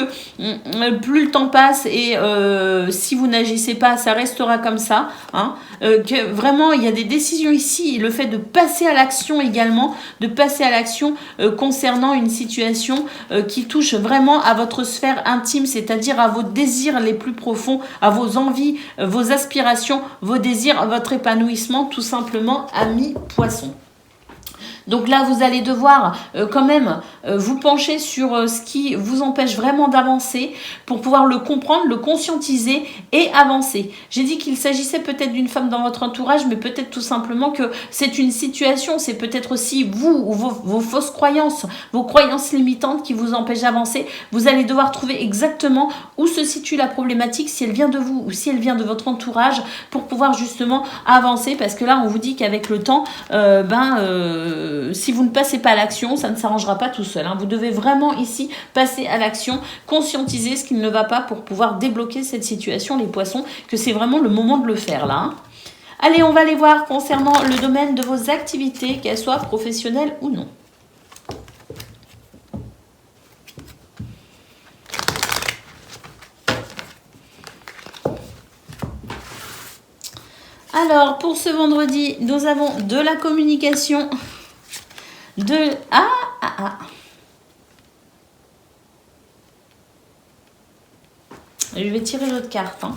plus le temps passe et si vous n'agissez pas, ça restera comme ça. Hein, que vraiment, il y a des décisions ici. Le fait de passer à l'action également, de passer à l'action concernant une situation qui touche vraiment à votre sphère intime, c'est-à-dire à vos désirs les plus profonds, à vos envies, vos aspirations, vos désirs, votre épanouissement, tout simplement, ami poisson. Donc là, vous allez devoir quand même vous pencher sur ce qui vous empêche vraiment d'avancer pour pouvoir le comprendre, le conscientiser et avancer. J'ai dit qu'il s'agissait peut-être d'une femme dans votre entourage, mais peut-être tout simplement que c'est une situation, c'est peut-être aussi vous ou vos fausses croyances, vos croyances limitantes qui vous empêchent d'avancer. Vous allez devoir trouver exactement où se situe la problématique, si elle vient de vous ou si elle vient de votre entourage, pour pouvoir justement avancer, parce que là, on vous dit qu'avec le temps, si vous ne passez pas à l'action, ça ne s'arrangera pas tout seul. Hein. Vous devez vraiment ici passer à l'action, conscientiser ce qui ne va pas pour pouvoir débloquer cette situation, les poissons, que c'est vraiment le moment de le faire là. Hein. Allez, on va aller voir concernant le domaine de vos activités, qu'elles soient professionnelles ou non. Alors, pour ce vendredi, nous avons de la communication, Je vais tirer l'autre carte. Hein.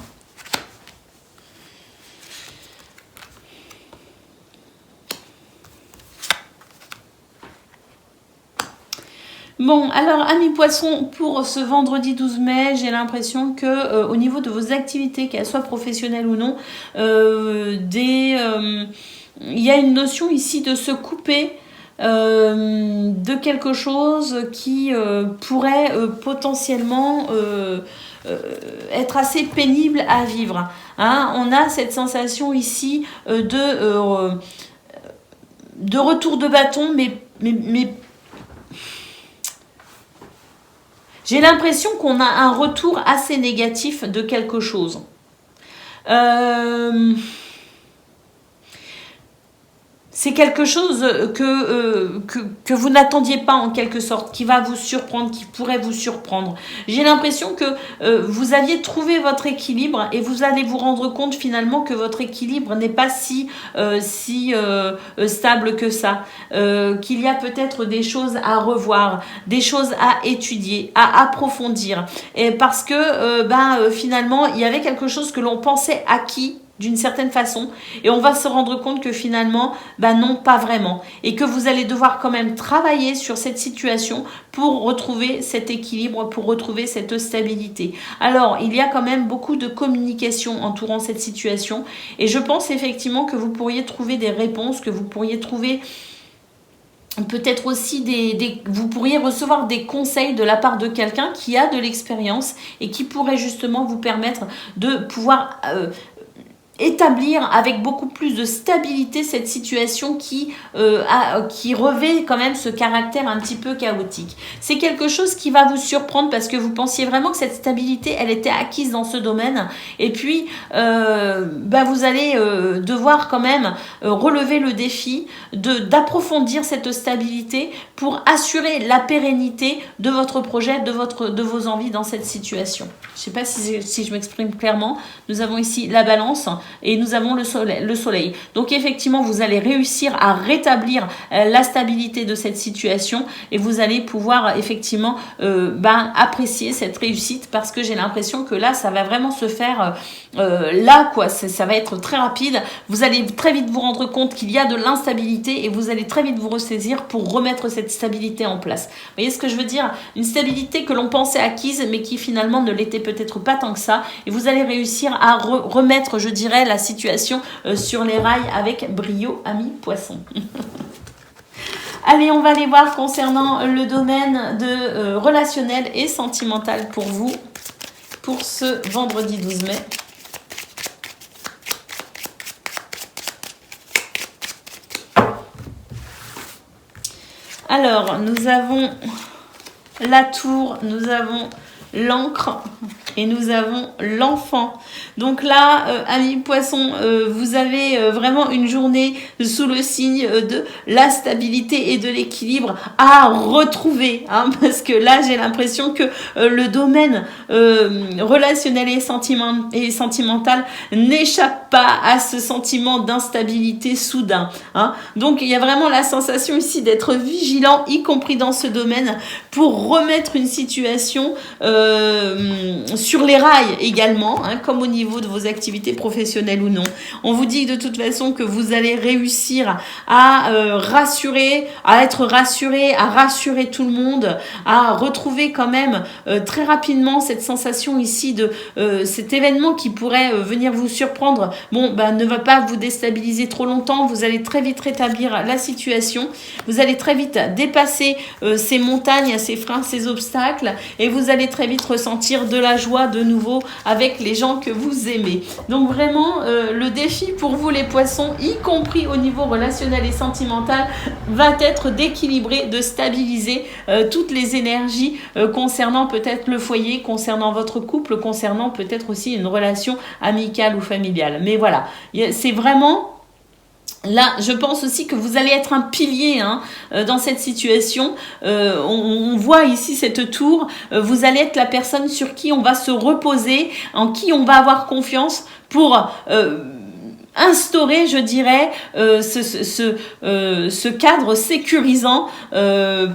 Bon, alors, amis poissons, pour ce vendredi 12 mai, j'ai l'impression que au niveau de vos activités, qu'elles soient professionnelles ou non, il y a une notion ici de se couper de quelque chose qui pourrait potentiellement être assez pénible à vivre. Hein, on a cette sensation ici de retour de bâton, mais j'ai l'impression qu'on a un retour assez négatif de quelque chose. C'est quelque chose que vous n'attendiez pas en quelque sorte, qui va vous surprendre, qui pourrait vous surprendre. J'ai l'impression que vous aviez trouvé votre équilibre et vous allez vous rendre compte finalement que votre équilibre n'est pas si stable que ça, qu'il y a peut-être des choses à revoir, des choses à étudier, à approfondir. Et parce que finalement, il y avait quelque chose que l'on pensait acquis d'une certaine façon, et on va se rendre compte que finalement, non, pas vraiment, et que vous allez devoir quand même travailler sur cette situation pour retrouver cet équilibre, pour retrouver cette stabilité. Alors, il y a quand même beaucoup de communication entourant cette situation, et je pense effectivement que vous pourriez trouver des réponses, que vous pourriez trouver peut-être aussi vous pourriez recevoir des conseils de la part de quelqu'un qui a de l'expérience et qui pourrait justement vous permettre de pouvoir établir avec beaucoup plus de stabilité cette situation qui revêt quand même ce caractère un petit peu chaotique. C'est quelque chose qui va vous surprendre parce que vous pensiez vraiment que cette stabilité, elle était acquise dans ce domaine. Et puis, vous allez devoir quand même relever le défi d'approfondir cette stabilité pour assurer la pérennité de votre projet, de vos envies dans cette situation. Je ne sais pas si je m'exprime clairement. Nous avons ici la balance. et nous avons le soleil. Donc effectivement, vous allez réussir à rétablir la stabilité de cette situation et vous allez pouvoir effectivement apprécier cette réussite parce que j'ai l'impression que là, ça va vraiment se faire là, quoi. Ça va être très rapide. Vous allez très vite vous rendre compte qu'il y a de l'instabilité et vous allez très vite vous ressaisir pour remettre cette stabilité en place. Vous voyez ce que je veux dire? Une stabilité que l'on pensait acquise mais qui finalement ne l'était peut-être pas tant que ça et vous allez réussir à remettre, je dirais, la situation sur les rails avec brio, amis poissons. Allez, on va aller voir concernant le domaine de relationnel et sentimental pour vous, pour ce vendredi 12 mai. Alors, nous avons la tour, nous avons l'encre et nous avons l'enfant. Donc là, amis poissons, vous avez vraiment une journée sous le signe de la stabilité et de l'équilibre à retrouver. Hein, parce que là, j'ai l'impression que le domaine relationnel et sentimental n'échappe pas à ce sentiment d'instabilité soudain. Hein. Donc, il y a vraiment la sensation ici d'être vigilant, y compris dans ce domaine, pour remettre une situation sur les rails également, hein, comme au niveau de vos activités professionnelles ou non. On vous dit de toute façon que vous allez réussir à rassurer, à être rassuré, à rassurer tout le monde, à retrouver quand même très rapidement cette sensation ici de cet événement qui pourrait venir vous surprendre. Bon, ne va pas vous déstabiliser trop longtemps. Vous allez très vite rétablir la situation. Vous allez très vite dépasser ces montagnes, ces freins, ces obstacles et vous allez très vite ressentir de la joie de nouveau avec les gens que vous aimez. Donc vraiment, le défi pour vous les poissons, y compris au niveau relationnel et sentimental, va être d'équilibrer, de stabiliser toutes les énergies concernant peut-être le foyer, concernant votre couple, concernant peut-être aussi une relation amicale ou familiale. Mais voilà, c'est vraiment... Là, je pense aussi que vous allez être un pilier dans cette situation. On voit ici cette tour. Vous allez être la personne sur qui on va se reposer, en qui on va avoir confiance pour instaurer, je dirais, ce cadre sécurisant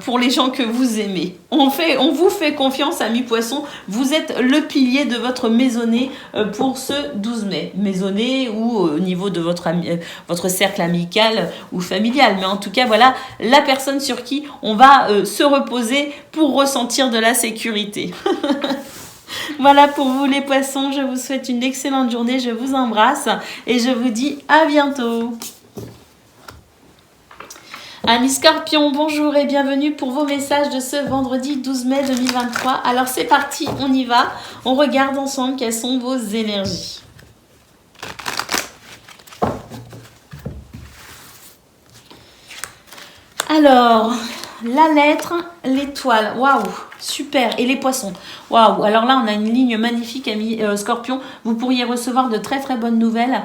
pour les gens que vous aimez. On vous fait confiance, amis poissons. Vous êtes le pilier de votre maisonnée pour ce 12 mai. Maisonnée ou au niveau de votre cercle amical ou familial. Mais en tout cas, voilà la personne sur qui on va se reposer pour ressentir de la sécurité. Voilà pour vous les poissons, je vous souhaite une excellente journée, je vous embrasse et je vous dis à bientôt. Amis Scorpions, bonjour et bienvenue pour vos messages de ce vendredi 12 mai 2023. Alors c'est parti, on y va, on regarde ensemble quelles sont vos énergies. Alors, la lettre, l'étoile, waouh, super, et les poissons, waouh. Alors là, on a une ligne magnifique, amis Scorpions. Vous pourriez recevoir de très très bonnes nouvelles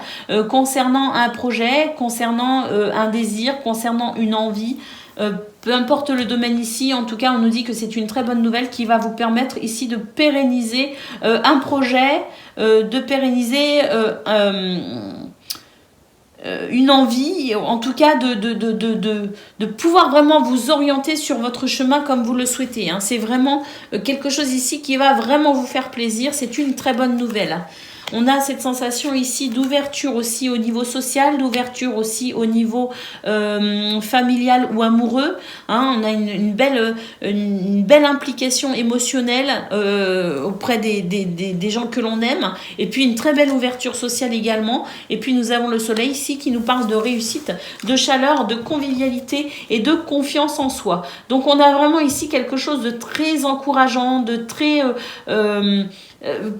concernant un projet, concernant un désir, concernant une envie. Peu importe le domaine ici, en tout cas, on nous dit que c'est une très bonne nouvelle qui va vous permettre ici de pérenniser un projet, de pérenniser une envie, en tout cas de pouvoir vraiment vous orienter sur votre chemin comme vous le souhaitez. Hein. C'est vraiment quelque chose ici qui va vraiment vous faire plaisir. C'est une très bonne nouvelle. On a cette sensation ici d'ouverture aussi au niveau social, d'ouverture aussi au niveau familial ou amoureux. Hein, on a une belle implication émotionnelle auprès des gens que l'on aime. Et puis une très belle ouverture sociale également. Et puis nous avons le soleil ici qui nous parle de réussite, de chaleur, de convivialité et de confiance en soi. Donc on a vraiment ici quelque chose de très encourageant, de très...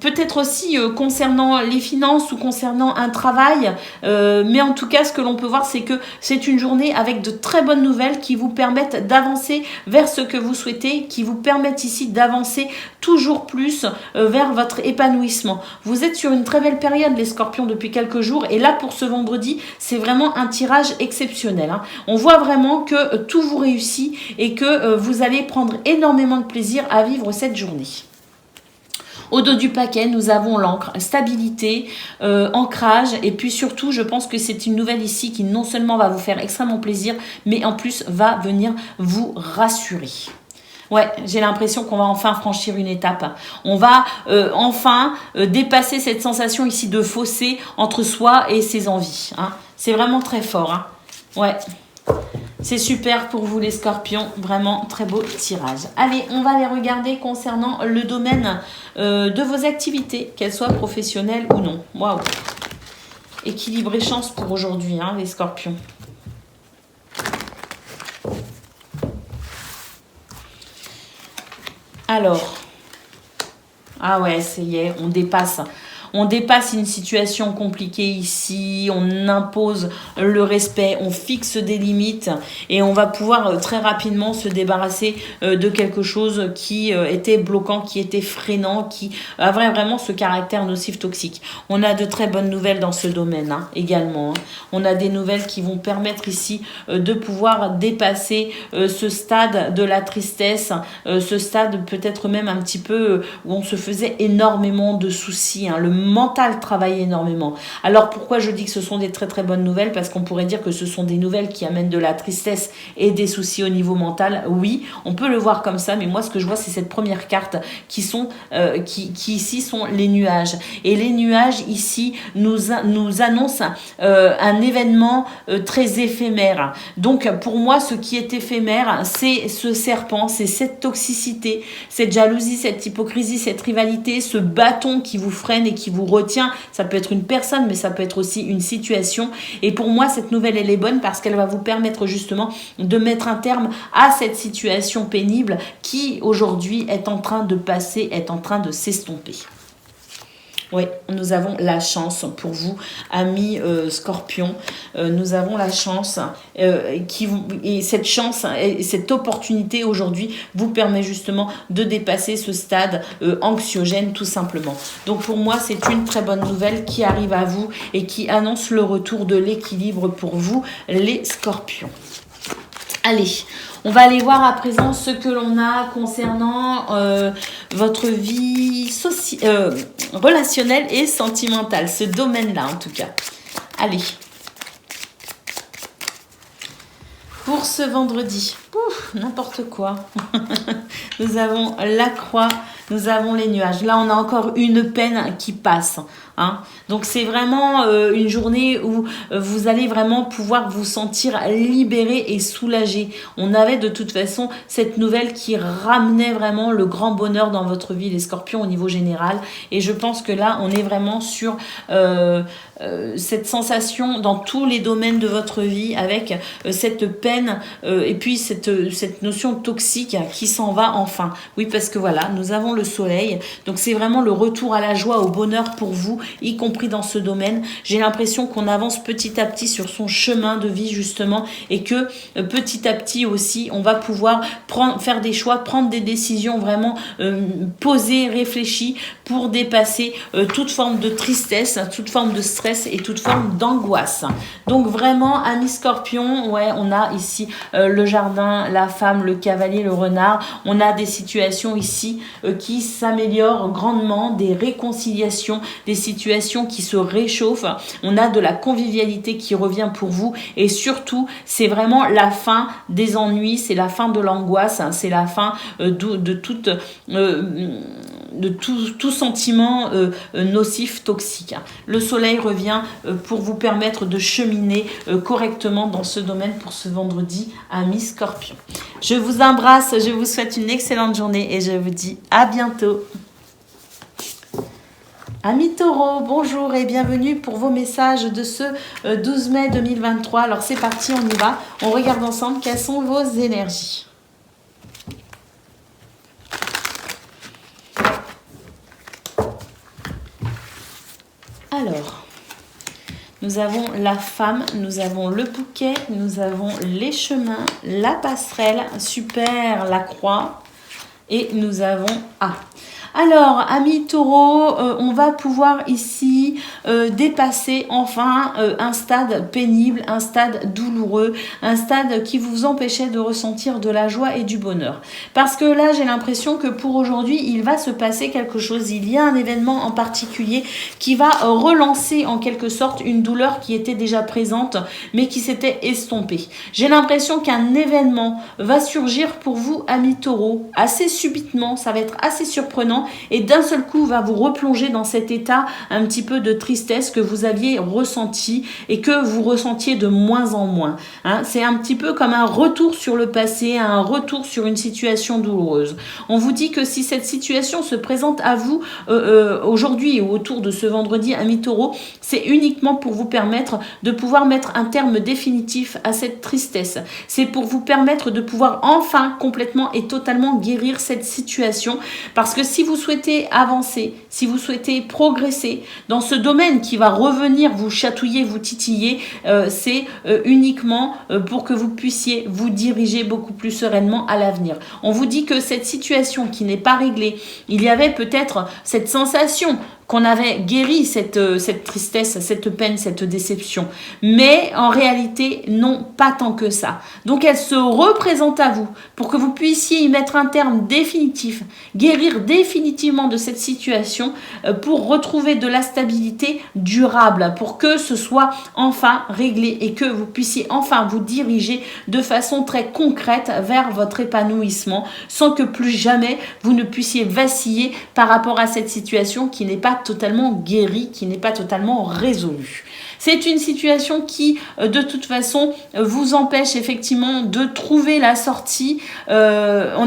peut-être aussi concernant les finances ou concernant un travail, mais en tout cas ce que l'on peut voir c'est que c'est une journée avec de très bonnes nouvelles qui vous permettent d'avancer vers ce que vous souhaitez, qui vous permettent ici d'avancer toujours plus vers votre épanouissement. Vous êtes sur une très belle période les Scorpions depuis quelques jours et là pour ce vendredi c'est vraiment un tirage exceptionnel. Hein. On voit vraiment que tout vous réussit et que vous allez prendre énormément de plaisir à vivre cette journée. Au dos du paquet, nous avons l'encre, stabilité, ancrage, et puis surtout, je pense que c'est une nouvelle ici qui non seulement va vous faire extrêmement plaisir, mais en plus va venir vous rassurer. Ouais, j'ai l'impression qu'on va enfin franchir une étape. On va enfin dépasser cette sensation ici de fossé entre soi et ses envies. Hein. C'est vraiment très fort. Hein. Ouais. C'est super pour vous les scorpions, vraiment très beau tirage. Allez, on va les regarder concernant le domaine de vos activités, qu'elles soient professionnelles ou non. Waouh. Équilibre et chance pour aujourd'hui, hein, les scorpions. Alors, ah ouais, ça y est, on dépasse. On dépasse une situation compliquée ici, on impose le respect, on fixe des limites et on va pouvoir très rapidement se débarrasser de quelque chose qui était bloquant, qui était freinant, qui avait vraiment ce caractère nocif toxique. On a de très bonnes nouvelles dans ce domaine hein, également. Hein. On a des nouvelles qui vont permettre ici de pouvoir dépasser ce stade de la tristesse, ce stade peut-être même un petit peu où on se faisait énormément de soucis. Hein. Le mental travaille énormément. Alors pourquoi je dis que ce sont des très très bonnes nouvelles? Parce qu'on pourrait dire que ce sont des nouvelles qui amènent de la tristesse et des soucis au niveau mental. Oui, on peut le voir comme ça, mais moi ce que je vois c'est cette première carte qui ici sont les nuages. Et les nuages ici nous annoncent un événement très éphémère. Donc pour moi ce qui est éphémère c'est ce serpent, c'est cette toxicité, cette jalousie, cette hypocrisie, cette rivalité, ce bâton qui vous freine et qui vous retient. Ça peut être une personne, mais ça peut être aussi une situation. Et pour moi, cette nouvelle, elle est bonne parce qu'elle va vous permettre justement de mettre un terme à cette situation pénible qui, aujourd'hui, est en train de passer, est en train de s'estomper. Oui, nous avons la chance pour vous, amis scorpions. Nous avons la chance et cette chance et cette opportunité aujourd'hui vous permet justement de dépasser ce stade anxiogène tout simplement. Donc pour moi, c'est une très bonne nouvelle qui arrive à vous et qui annonce le retour de l'équilibre pour vous, les scorpions. Allez, on va aller voir à présent ce que l'on a concernant votre vie relationnelle et sentimentale, ce domaine-là en tout cas. Allez. Pour ce vendredi, n'importe quoi. Nous avons la croix, nous avons les nuages. Là, on a encore une peine qui passe. Hein. Donc c'est vraiment une journée où vous allez vraiment pouvoir vous sentir libéré et soulagé. On avait de toute façon cette nouvelle qui ramenait vraiment le grand bonheur dans votre vie, les scorpions, au niveau général. Et je pense que là, on est vraiment sur cette sensation dans tous les domaines de votre vie avec cette peine et puis cette notion toxique qui s'en va enfin. Oui, parce que voilà, nous avons le soleil. Donc c'est vraiment le retour à la joie, au bonheur pour vous, y compris dans ce domaine. J'ai l'impression qu'on avance petit à petit sur son chemin de vie justement et que petit à petit aussi, on va pouvoir faire des choix, prendre des décisions vraiment posées, réfléchies pour dépasser toute forme de tristesse, toute forme de stress et toute forme d'angoisse. Donc vraiment, amis scorpions, ouais, on a ici le jardin, la femme, le cavalier, le renard. On a des situations ici qui s'améliorent grandement, des réconciliations, des situations qui se réchauffent. On a de la convivialité qui revient pour vous et surtout, c'est vraiment la fin des ennuis, c'est la fin de l'angoisse, hein, c'est la fin de tout sentiment nocif, toxique. Le soleil revient pour vous permettre de cheminer correctement dans ce domaine pour ce vendredi, amis scorpions. Je vous embrasse, je vous souhaite une excellente journée et je vous dis à bientôt. Amis taureaux, bonjour et bienvenue pour vos messages de ce 12 mai 2023. Alors c'est parti, on y va. On regarde ensemble quelles sont vos énergies. Alors, nous avons la femme, nous avons le bouquet, nous avons les chemins, la passerelle, super, la croix et nous avons Alors, amis taureaux, on va pouvoir ici dépasser enfin un stade pénible, un stade douloureux, un stade qui vous empêchait de ressentir de la joie et du bonheur. Parce que là, j'ai l'impression que pour aujourd'hui, il va se passer quelque chose. Il y a un événement en particulier qui va relancer en quelque sorte une douleur qui était déjà présente, mais qui s'était estompée. J'ai l'impression qu'un événement va surgir pour vous, amis taureaux, assez subitement, ça va être assez surprenant, et d'un seul coup va vous replonger dans cet état un petit peu de tristesse que vous aviez ressenti et que vous ressentiez de moins en moins. Hein, c'est un petit peu comme un retour sur le passé, un retour sur une situation douloureuse. On vous dit que si cette situation se présente à vous aujourd'hui ou autour de ce vendredi, amis taureaux, c'est uniquement pour vous permettre de pouvoir mettre un terme définitif à cette tristesse. C'est pour vous permettre de pouvoir enfin complètement et totalement guérir cette situation, parce que si vous souhaitez avancer, si vous souhaitez progresser dans ce domaine qui va revenir vous chatouiller, vous titiller, c'est uniquement pour que vous puissiez vous diriger beaucoup plus sereinement à l'avenir. On vous dit que cette situation qui n'est pas réglée, il y avait peut-être cette sensation qu'on avait guéri cette tristesse, cette peine, cette déception. Mais en réalité, non, pas tant que ça. Donc elle se représente à vous pour que vous puissiez y mettre un terme définitif, guérir définitivement de cette situation pour retrouver de la stabilité durable, pour que ce soit enfin réglé et que vous puissiez enfin vous diriger de façon très concrète vers votre épanouissement sans que plus jamais vous ne puissiez vaciller par rapport à cette situation qui n'est pas totalement guérie, qui n'est pas totalement résolue. C'est une situation qui, de toute façon, vous empêche effectivement de trouver la sortie. On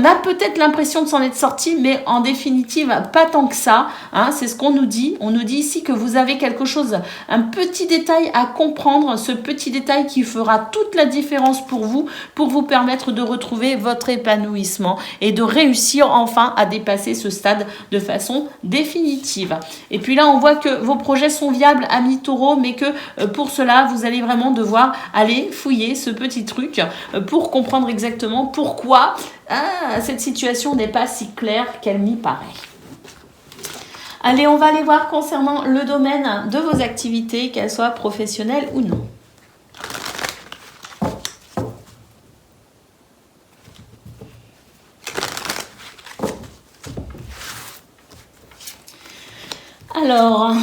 a peut-être l'impression de s'en être sorti, mais en définitive, pas tant que ça. Hein, c'est ce qu'on nous dit. On nous dit ici que vous avez quelque chose, un petit détail à comprendre, ce petit détail qui fera toute la différence pour vous permettre de retrouver votre épanouissement et de réussir enfin à dépasser ce stade de façon définitive. Et puis là, on voit que vos projets sont viables, amis taureaux, mais que pour cela, vous allez vraiment devoir aller fouiller ce petit truc pour comprendre exactement pourquoi cette situation n'est pas si claire qu'elle m'y paraît. Allez, on va aller voir concernant le domaine de vos activités, qu'elles soient professionnelles ou non. Alors,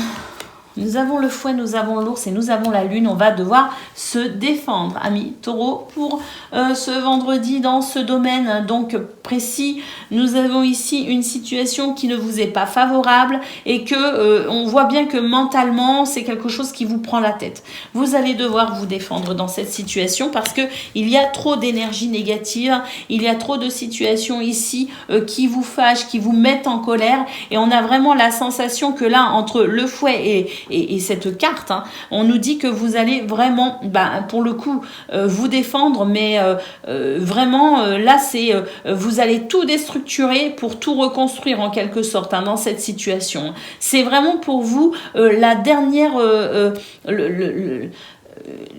nous avons le fouet, nous avons l'ours et nous avons la lune. On va devoir se défendre, amis taureaux, pour ce vendredi dans ce domaine donc précis. Nous avons ici une situation qui ne vous est pas favorable et que on voit bien que mentalement, c'est quelque chose qui vous prend la tête. Vous allez devoir vous défendre dans cette situation parce que il y a trop d'énergie négative, il y a trop de situations ici qui vous fâchent, qui vous mettent en colère, et on a vraiment la sensation que là, entre le fouet et cette carte, hein, on nous dit que vous allez vraiment, pour le coup, vous défendre, mais vraiment, là, c'est vous allez tout déstructurer pour tout reconstruire en quelque sorte dans cette situation. C'est vraiment pour vous la dernière...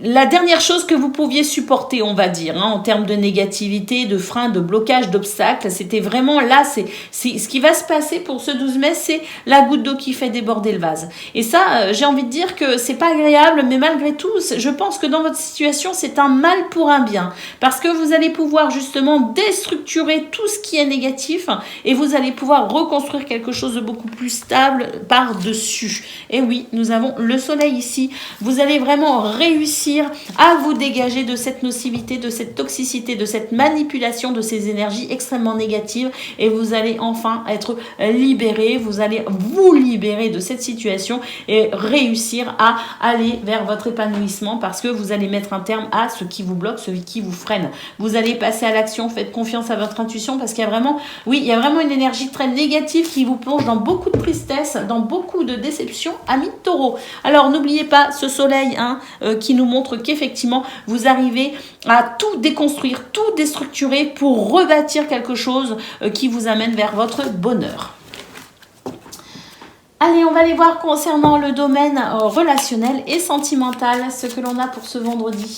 la dernière chose que vous pouviez supporter, on va dire, en termes de négativité, de frein, de blocage, d'obstacles, c'était vraiment là, c'est ce qui va se passer pour ce 12 mai, c'est la goutte d'eau qui fait déborder le vase. Et ça, j'ai envie de dire que c'est pas agréable, mais malgré tout, je pense que dans votre situation, c'est un mal pour un bien, parce que vous allez pouvoir justement déstructurer tout ce qui est négatif et vous allez pouvoir reconstruire quelque chose de beaucoup plus stable par-dessus. Et oui, nous avons le soleil ici. Vous allez vraiment réussir à vous dégager de cette nocivité, de cette toxicité, de cette manipulation, de ces énergies extrêmement négatives, et vous allez enfin être libéré, vous allez vous libérer de cette situation et réussir à aller vers votre épanouissement, parce que vous allez mettre un terme à ce qui vous bloque, ce qui vous freine. Vous allez passer à l'action, faites confiance à votre intuition, parce qu'il y a vraiment, oui, il y a vraiment une énergie très négative qui vous plonge dans beaucoup de tristesse, dans beaucoup de déception, amis taureaux. Alors n'oubliez pas ce soleil qui nous montre qu'effectivement vous arrivez à tout déconstruire, tout déstructurer pour rebâtir quelque chose qui vous amène vers votre bonheur. Allez, on va aller voir concernant le domaine relationnel et sentimental ce que l'on a pour ce vendredi.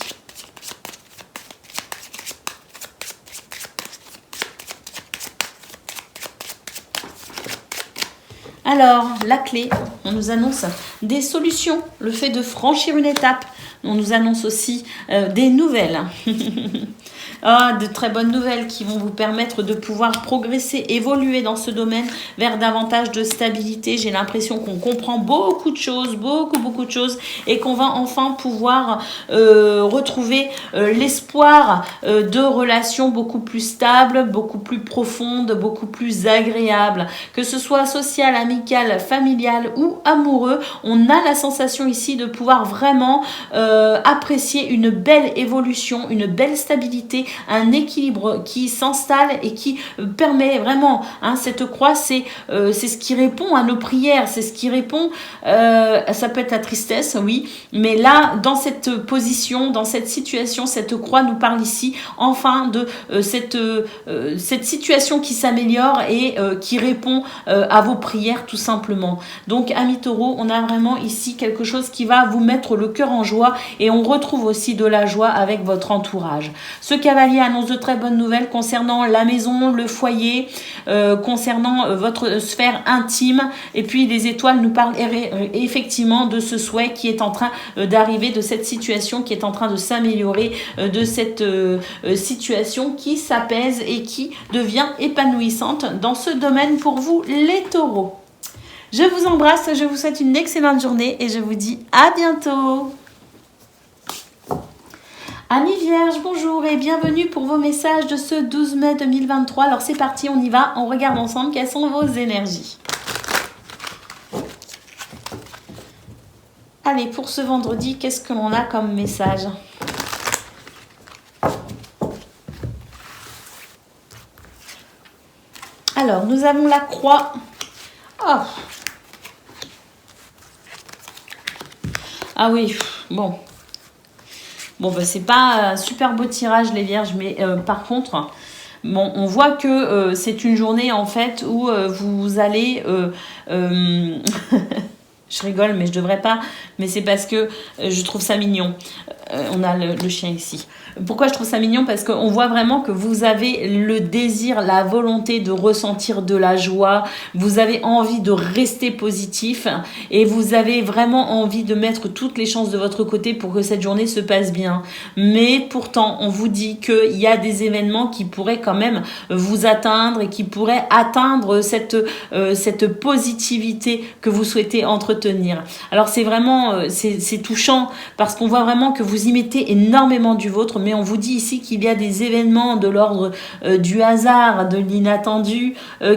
Alors, la clé, on nous annonce des solutions, le fait de franchir une étape. On nous annonce aussi des nouvelles. De très bonnes nouvelles qui vont vous permettre de pouvoir progresser, évoluer dans ce domaine vers davantage de stabilité. J'ai l'impression qu'on comprend beaucoup de choses, beaucoup de choses, et qu'on va enfin pouvoir retrouver l'espoir de relations beaucoup plus stables, beaucoup plus profondes, beaucoup plus agréables. Que ce soit social, amical, familial ou amoureux, on a la sensation ici de pouvoir vraiment apprécier une belle évolution, une belle stabilité, un équilibre qui s'installe et qui permet vraiment, cette croix, c'est ce qui répond à nos prières, c'est ce qui répond, ça peut être la tristesse, oui, mais là, dans cette position, dans cette situation, cette croix nous parle ici, enfin, de cette situation qui s'améliore et qui répond à vos prières, tout simplement. Donc, amis taureaux, on a vraiment ici quelque chose qui va vous mettre le cœur en joie, et on retrouve aussi de la joie avec votre entourage. Ce cavalier annonce de très bonnes nouvelles concernant la maison, le foyer, concernant votre sphère intime, et puis les étoiles nous parlent effectivement de ce souhait qui est en train d'arriver, de cette situation qui est en train de s'améliorer, de cette situation qui s'apaise et qui devient épanouissante dans ce domaine pour vous les taureaux. Je vous embrasse, je vous souhaite une excellente journée et je vous dis à bientôt. Amis Vierges, bonjour et bienvenue pour vos messages de ce 12 mai 2023. Alors c'est parti, on y va, on regarde ensemble quelles sont vos énergies. Allez, pour ce vendredi, qu'est-ce que l'on a comme message ? Alors, nous avons la croix. Oh. Ah oui, bon. Bon, c'est pas un super beau tirage, les Vierges, mais par contre, bon, on voit que c'est une journée, en fait, où vous allez... Je rigole, mais je devrais pas. Mais c'est parce que je trouve ça mignon. On a le chien ici. Pourquoi je trouve ça mignon ? Parce qu'on voit vraiment que vous avez le désir, la volonté de ressentir de la joie. Vous avez envie de rester positif. Et vous avez vraiment envie de mettre toutes les chances de votre côté pour que cette journée se passe bien. Mais pourtant, on vous dit qu'il y a des événements qui pourraient quand même vous atteindre et qui pourraient atteindre cette positivité que vous souhaitez entretenir. Alors c'est vraiment, c'est touchant parce qu'on voit vraiment que vous y mettez énormément du vôtre, mais on vous dit ici qu'il y a des événements de l'ordre du hasard, de l'inattendu,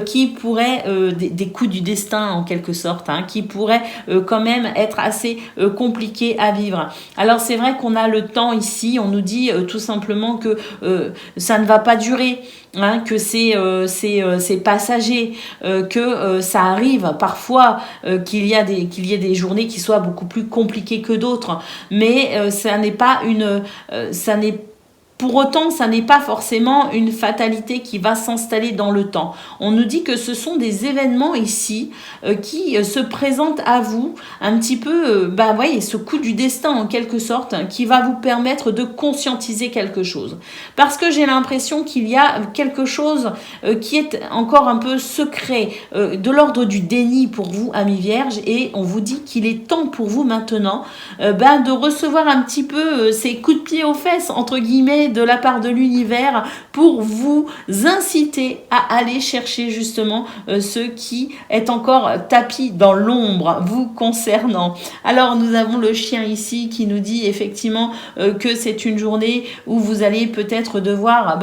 qui pourraient, des coups du destin en quelque sorte, qui pourraient quand même être assez compliqués à vivre. Alors c'est vrai qu'on a le temps ici, on nous dit tout simplement que ça ne va pas durer. Que c'est passager, que ça arrive parfois qu'il y ait des journées qui soient beaucoup plus compliquées que d'autres, mais ça n'est pas pour autant, ça n'est pas forcément une fatalité qui va s'installer dans le temps. On nous dit que ce sont des événements ici qui se présentent à vous un petit peu, voyez, ce coup du destin en quelque sorte, qui va vous permettre de conscientiser quelque chose. Parce que j'ai l'impression qu'il y a quelque chose qui est encore un peu secret, de l'ordre du déni pour vous, amis Vierges, et on vous dit qu'il est temps pour vous maintenant de recevoir un petit peu ces coups de pied aux fesses, entre guillemets, de la part de l'univers pour vous inciter à aller chercher justement ce qui est encore tapis dans l'ombre vous concernant. Alors nous avons le chien ici qui nous dit effectivement que c'est une journée où vous allez peut-être devoir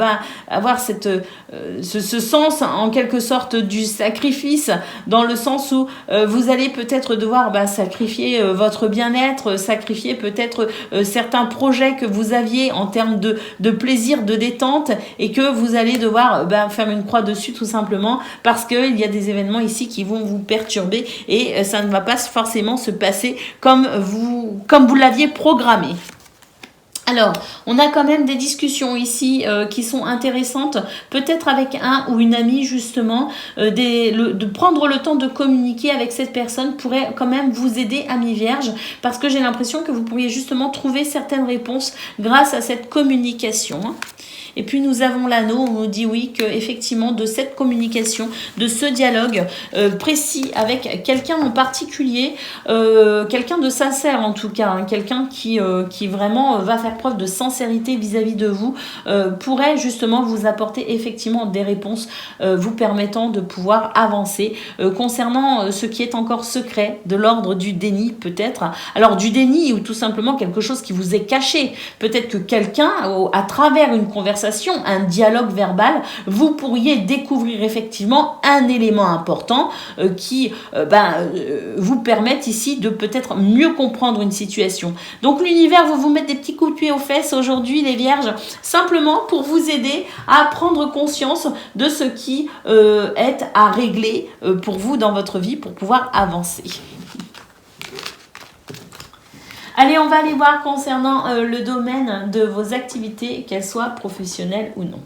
avoir ce sens en quelque sorte du sacrifice, dans le sens où vous allez peut-être devoir sacrifier votre bien-être, sacrifier peut-être certains projets que vous aviez en termes de plaisir, de détente, et que vous allez devoir faire une croix dessus tout simplement parce qu'il y a des événements ici qui vont vous perturber et ça ne va pas forcément se passer comme vous l'aviez programmé. Alors, on a quand même des discussions ici qui sont intéressantes, peut-être avec un ou une amie justement, de prendre le temps de communiquer avec cette personne pourrait quand même vous aider, amis Vierges, parce que j'ai l'impression que vous pourriez justement trouver certaines réponses grâce à cette communication. Et puis nous avons l'anneau, on nous dit oui, que effectivement de cette communication, de ce dialogue précis avec quelqu'un en particulier, quelqu'un de sincère en tout cas, hein, quelqu'un qui vraiment va faire preuve de sincérité vis-à-vis de vous, pourrait justement vous apporter effectivement des réponses vous permettant de pouvoir avancer concernant ce qui est encore secret, de l'ordre du déni peut-être. Alors du déni ou tout simplement quelque chose qui vous est caché. Peut-être que quelqu'un, à travers une conversation, un dialogue verbal, vous pourriez découvrir effectivement un élément important qui vous permette ici de peut-être mieux comprendre une situation. Donc l'univers va vous mettre des petits coups de pied aux fesses aujourd'hui, les vierges, simplement pour vous aider à prendre conscience de ce qui est à régler pour vous dans votre vie pour pouvoir avancer. Allez, on va aller voir concernant le domaine de vos activités, qu'elles soient professionnelles ou non.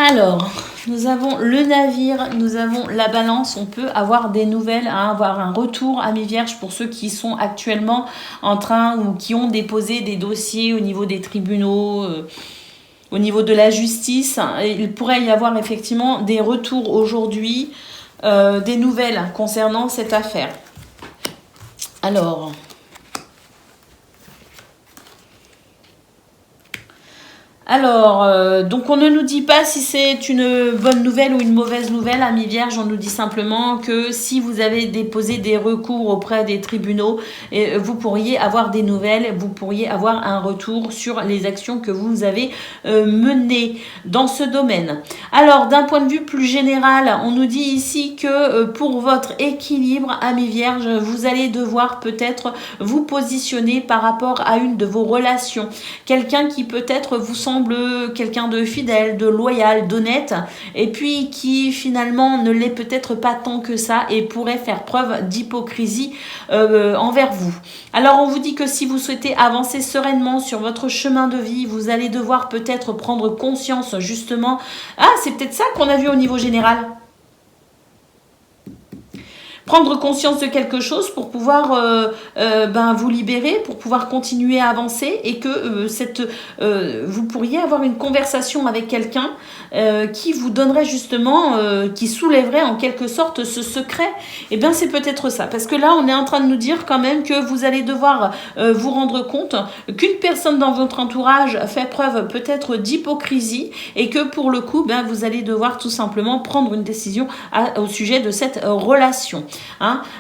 Alors, nous avons le navire, nous avons la balance, on peut avoir des nouvelles, hein, avoir un retour à mi-vierge pour ceux qui sont actuellement en train ou qui ont déposé des dossiers au niveau des tribunaux, au niveau de la justice. Il pourrait y avoir effectivement des retours aujourd'hui, des nouvelles concernant cette affaire. Alors, donc on ne nous dit pas si c'est une bonne nouvelle ou une mauvaise nouvelle à mi-vierge, on nous dit simplement que si vous avez déposé des recours auprès des tribunaux, vous pourriez avoir des nouvelles, vous pourriez avoir un retour sur les actions que vous avez menées dans ce domaine. Alors, d'un point de vue plus général, on nous dit ici que pour votre équilibre à mi-vierge, vous allez devoir peut-être vous positionner par rapport à une de vos relations. Quelqu'un qui peut-être vous semble quelqu'un de fidèle, de loyal, d'honnête, et puis qui finalement ne l'est peut-être pas tant que ça et pourrait faire preuve d'hypocrisie envers vous. Alors on vous dit que si vous souhaitez avancer sereinement sur votre chemin de vie, vous allez devoir peut-être prendre conscience justement, c'est peut-être ça qu'on a vu au niveau général. Prendre conscience de quelque chose pour pouvoir vous libérer, pour pouvoir continuer à avancer et que vous pourriez avoir une conversation avec quelqu'un qui vous donnerait justement, qui soulèverait en quelque sorte ce secret. Et bien c'est peut-être ça, parce que là on est en train de nous dire quand même que vous allez devoir vous rendre compte qu'une personne dans votre entourage fait preuve peut-être d'hypocrisie et que pour le coup vous allez devoir tout simplement prendre une décision au sujet de cette relation.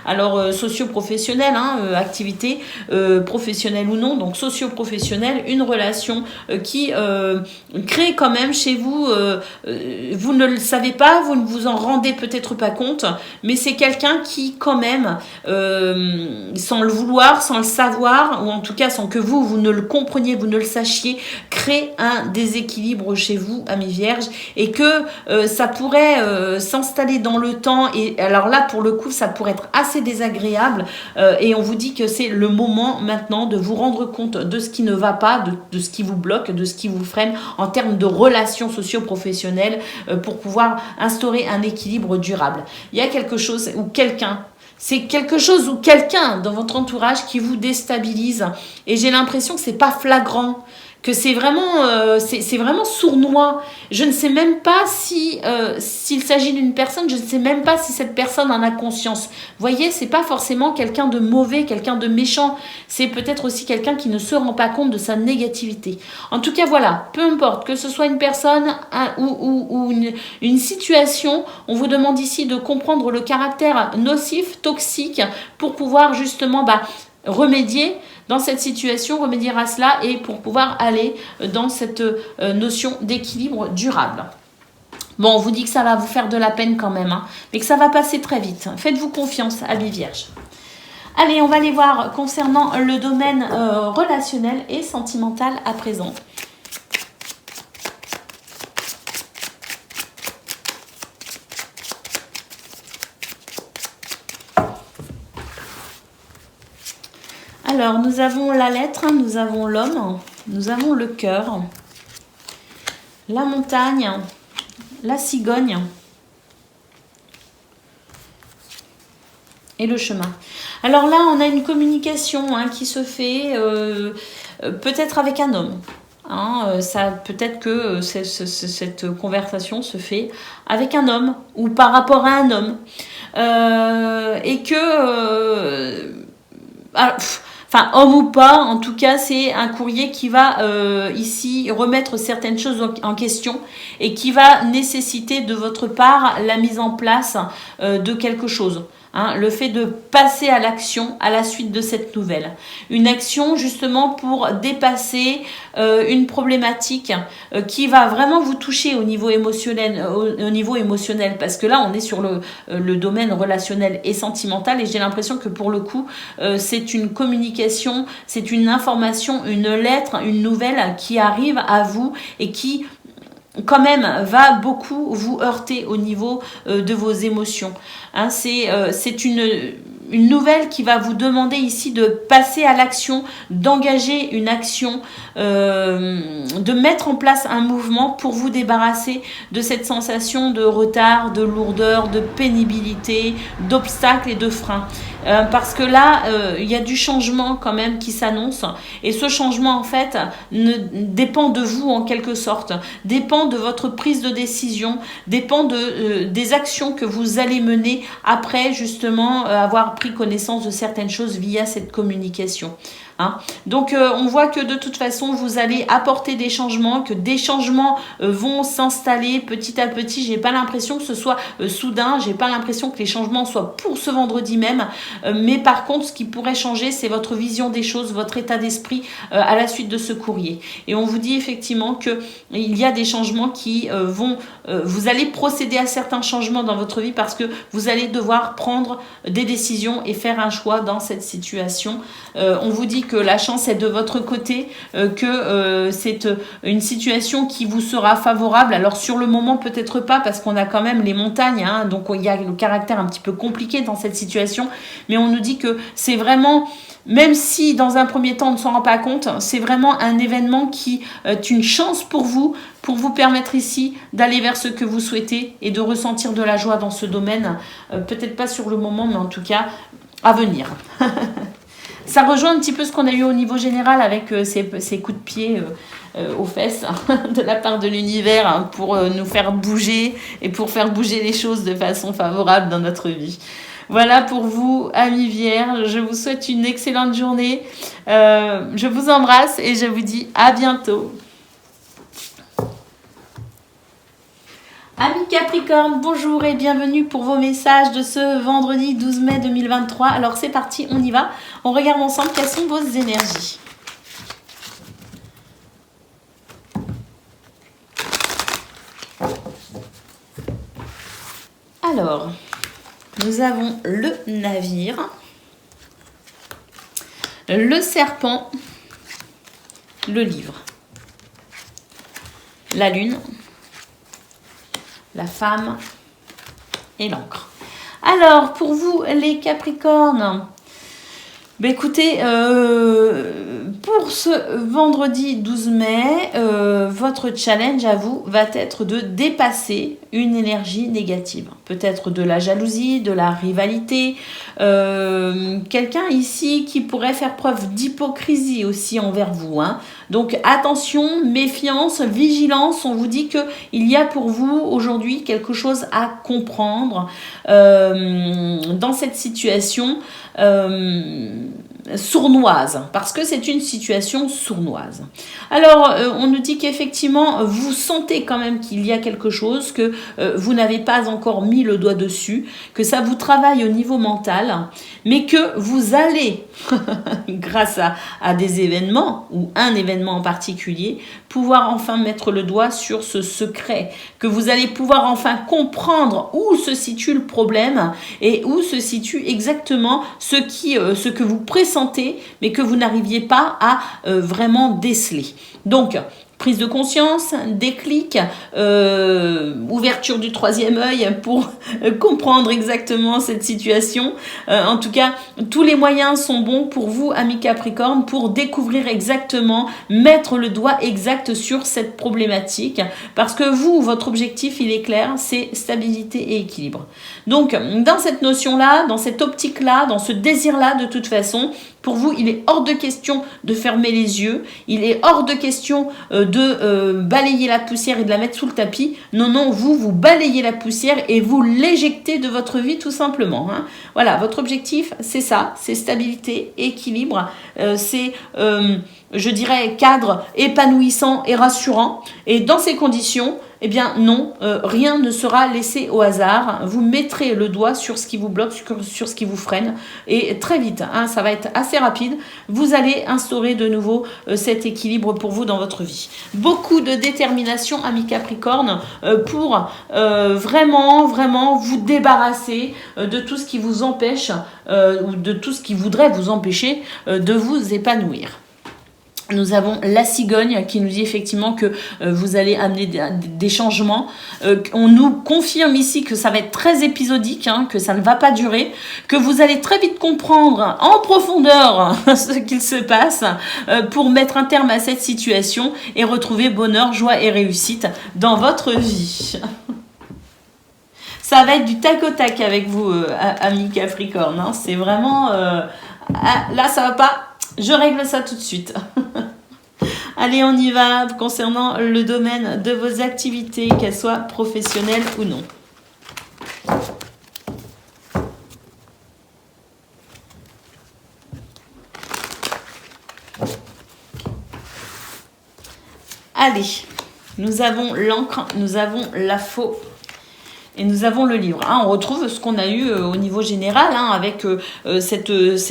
Alors socio-professionnelle, activité professionnelle ou non, donc socio-professionnelle, une relation qui crée quand même chez vous, vous ne le savez pas, vous ne vous en rendez peut-être pas compte, mais c'est quelqu'un qui quand même, sans le vouloir, sans le savoir, ou en tout cas sans que vous ne le compreniez, vous ne le sachiez, crée un déséquilibre chez vous, amis vierges, et que ça pourrait s'installer dans le temps, et alors là pour le coup ça pourrait être assez désagréable, et on vous dit que c'est le moment maintenant de vous rendre compte de ce qui ne va pas, de ce qui vous bloque, de ce qui vous freine en termes de relations socio-professionnelles pour pouvoir instaurer un équilibre durable. Il y a quelque chose ou quelqu'un, c'est quelque chose ou quelqu'un dans votre entourage qui vous déstabilise, et j'ai l'impression que c'est pas flagrant, que c'est vraiment sournois. Je ne sais même pas s'il s'agit d'une personne, je ne sais même pas si cette personne en a conscience. Vous voyez, c'est pas forcément quelqu'un de mauvais, quelqu'un de méchant. C'est peut-être aussi quelqu'un qui ne se rend pas compte de sa négativité. En tout cas, voilà, peu importe que ce soit une personne ou une situation, on vous demande ici de comprendre le caractère nocif, toxique, pour pouvoir justement remédier dans cette situation, remédier à cela et pour pouvoir aller dans cette notion d'équilibre durable. Bon, on vous dit que ça va vous faire de la peine quand même, mais que ça va passer très vite. Faites-vous confiance, amis vierges. Allez, on va aller voir concernant le domaine relationnel et sentimental à présent. Alors, nous avons la lettre, nous avons l'homme, nous avons le cœur, la montagne, la cigogne et le chemin. Alors là, on a une communication qui se fait peut-être avec un homme. Peut-être que cette conversation se fait avec un homme ou par rapport à un homme. Et que... Enfin, homme ou pas, en tout cas, c'est un courrier qui va ici remettre certaines choses en question et qui va nécessiter de votre part la mise en place de quelque chose. Le fait de passer à l'action à la suite de cette nouvelle. Une action justement pour dépasser une problématique qui va vraiment vous toucher au niveau émotionnel, parce que là on est sur le domaine relationnel et sentimental et j'ai l'impression que pour le coup c'est une communication, c'est une information, une lettre, une nouvelle qui arrive à vous et qui quand même va beaucoup vous heurter au niveau de vos émotions. C'est une nouvelle qui va vous demander ici de passer à l'action, d'engager une action, de mettre en place un mouvement pour vous débarrasser de cette sensation de retard, de lourdeur, de pénibilité, d'obstacles et de freins. Parce que là, il y a du changement quand même qui s'annonce et ce changement en fait dépend de vous en quelque sorte, dépend de votre prise de décision, dépend des actions que vous allez mener après justement avoir pris connaissance de certaines choses via cette communication. Donc on voit que de toute façon vous allez apporter des changements, que des changements vont s'installer petit à petit. J'ai pas l'impression que ce soit soudain, j'ai pas l'impression que les changements soient pour ce vendredi même, mais par contre ce qui pourrait changer c'est votre vision des choses, votre état d'esprit à la suite de ce courrier. Et on vous dit effectivement que il y a des changements qui vous allez procéder à certains changements dans votre vie parce que vous allez devoir prendre des décisions et faire un choix dans cette situation. On vous dit que la chance est de votre côté, que c'est une situation qui vous sera favorable. Alors sur le moment peut-être pas parce qu'on a quand même les montagnes, donc il y a le caractère un petit peu compliqué dans cette situation, mais on nous dit que c'est vraiment, même si dans un premier temps on ne s'en rend pas compte, c'est vraiment un événement qui est une chance pour vous permettre ici d'aller vers ce que vous souhaitez et de ressentir de la joie dans ce domaine, peut-être pas sur le moment mais en tout cas à venir. Ça rejoint un petit peu ce qu'on a eu au niveau général avec ces coups de pied aux fesses de la part de l'univers pour nous faire bouger et pour faire bouger les choses de façon favorable dans notre vie. Voilà pour vous, amis vierges. Je vous souhaite une excellente journée. Je vous embrasse et je vous dis à bientôt. Amis Capricorne, bonjour et bienvenue pour vos messages de ce vendredi 12 mai 2023. Alors c'est parti, on y va. On regarde ensemble quelles sont vos énergies. Alors, nous avons le navire, le serpent, le livre, la lune, la femme et l'encre. Alors, pour vous, les Capricornes, écoutez, pour ce vendredi 12 mai, votre challenge à vous va être de dépasser une énergie négative. Peut-être de la jalousie, de la rivalité, quelqu'un ici qui pourrait faire preuve d'hypocrisie aussi envers vous. Donc attention, méfiance, vigilance, on vous dit qu'il y a pour vous aujourd'hui quelque chose à comprendre dans cette situation sournoise, parce que c'est une situation sournoise. Alors, on nous dit qu'effectivement, vous sentez quand même qu'il y a quelque chose, que vous n'avez pas encore mis le doigt dessus, que ça vous travaille au niveau mental, mais que vous allez, grâce à des événements, ou un événement en particulier, pouvoir enfin mettre le doigt sur ce secret, que vous allez pouvoir enfin comprendre où se situe le problème et où se situe exactement ce que vous pressentez, mais que vous n'arriviez pas à vraiment déceler. Donc, Prise de conscience, déclic, ouverture du troisième œil pour comprendre exactement cette situation. En tout cas, tous les moyens sont bons pour vous, amis Capricorne, pour découvrir exactement, mettre le doigt exact sur cette problématique. Parce que vous, votre objectif, il est clair, c'est stabilité et équilibre. Donc, dans cette notion-là, dans cette optique-là, dans ce désir-là, de toute façon, pour vous, il est hors de question de fermer les yeux. Il est hors de question de balayer la poussière et de la mettre sous le tapis. Non, non, vous balayez la poussière et vous l'éjectez de votre vie tout simplement. Hein. Voilà, votre objectif, c'est ça. C'est stabilité, équilibre. C'est, je dirais, cadre épanouissant et rassurant. Et dans ces conditions, eh bien non, rien ne sera laissé au hasard. Vous mettrez le doigt sur ce qui vous bloque, sur ce qui vous freine. Et très vite, hein, ça va être assez rapide. Vous allez instaurer de nouveau cet équilibre pour vous dans votre vie. Beaucoup de détermination, amis Capricorne, pour vraiment vous débarrasser de tout ce qui vous empêche ou de tout ce qui voudrait vous empêcher de vous épanouir. Nous avons la cigogne qui nous dit effectivement que vous allez amener des changements. On nous confirme ici que ça va être très épisodique, hein, que ça ne va pas durer, que vous allez très vite comprendre en profondeur ce qu'il se passe pour mettre un terme à cette situation et retrouver bonheur, joie et réussite dans votre vie. Ça va être du tac au tac avec vous, amis Capricorne. Hein. C'est vraiment... là, ça va pas... Je règle ça tout de suite. Allez, on y va concernant le domaine de vos activités, qu'elles soient professionnelles ou non. Allez, nous avons l'encre, nous avons la faux. Et nous avons le livre. Hein, on retrouve ce qu'on a eu au niveau général, hein, avec le fait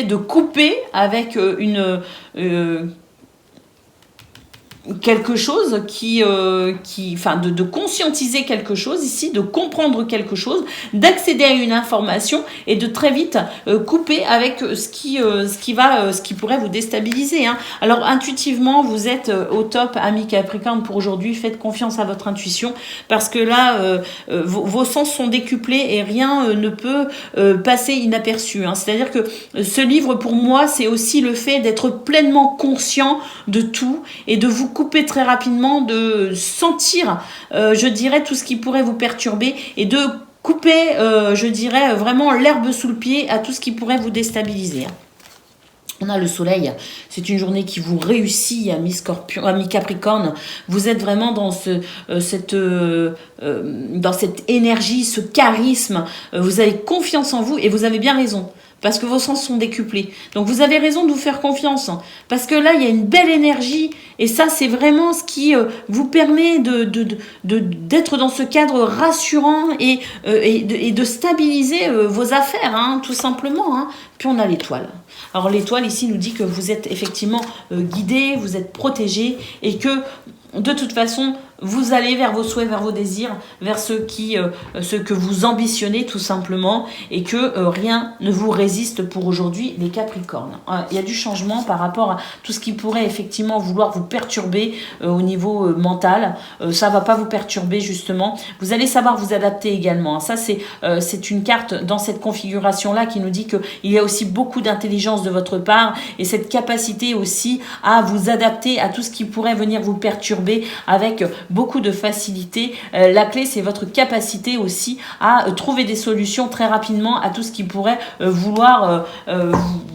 de couper avec quelque chose de conscientiser quelque chose ici, de comprendre quelque chose, d'accéder à une information et de très vite couper avec ce qui pourrait vous déstabiliser. Hein. Alors intuitivement, vous êtes au top, amis Capricorne, pour aujourd'hui. Faites confiance à votre intuition parce que là, vos sens sont décuplés et rien ne peut passer inaperçu. Hein. C'est-à-dire que ce livre, pour moi, c'est aussi le fait d'être pleinement conscient de tout et de vous couper très rapidement, de sentir, je dirais, tout ce qui pourrait vous perturber et de couper, je dirais, vraiment l'herbe sous le pied à tout ce qui pourrait vous déstabiliser. On a le soleil, c'est une journée qui vous réussit, amis Scorpion, amis Capricorne. Vous êtes vraiment dans cette énergie, ce charisme. Vous avez confiance en vous et vous avez bien raison. Parce que vos sens sont décuplés. Donc vous avez raison de vous faire confiance. Parce que là, il y a une belle énergie. Et ça, c'est vraiment ce qui vous permet d'être dans ce cadre rassurant et de stabiliser vos affaires, hein, tout simplement. Hein. Puis on a l'étoile. Alors l'étoile ici nous dit que vous êtes effectivement guidé, vous êtes protégé et que de toute façon, vous allez vers vos souhaits, vers vos désirs, vers ce que vous ambitionnez tout simplement et que rien ne vous résiste pour aujourd'hui, les Capricornes. Il y a du changement par rapport à tout ce qui pourrait effectivement vouloir vous perturber au niveau mental. Ça ne va pas vous perturber justement. Vous allez savoir vous adapter également. Ça, c'est une carte dans cette configuration-là qui nous dit qu'il y a aussi beaucoup d'intelligence de votre part et cette capacité aussi à vous adapter à tout ce qui pourrait venir vous perturber avec beaucoup de facilité. La clé, c'est votre capacité aussi à trouver des solutions très rapidement à tout ce qui pourrait vouloir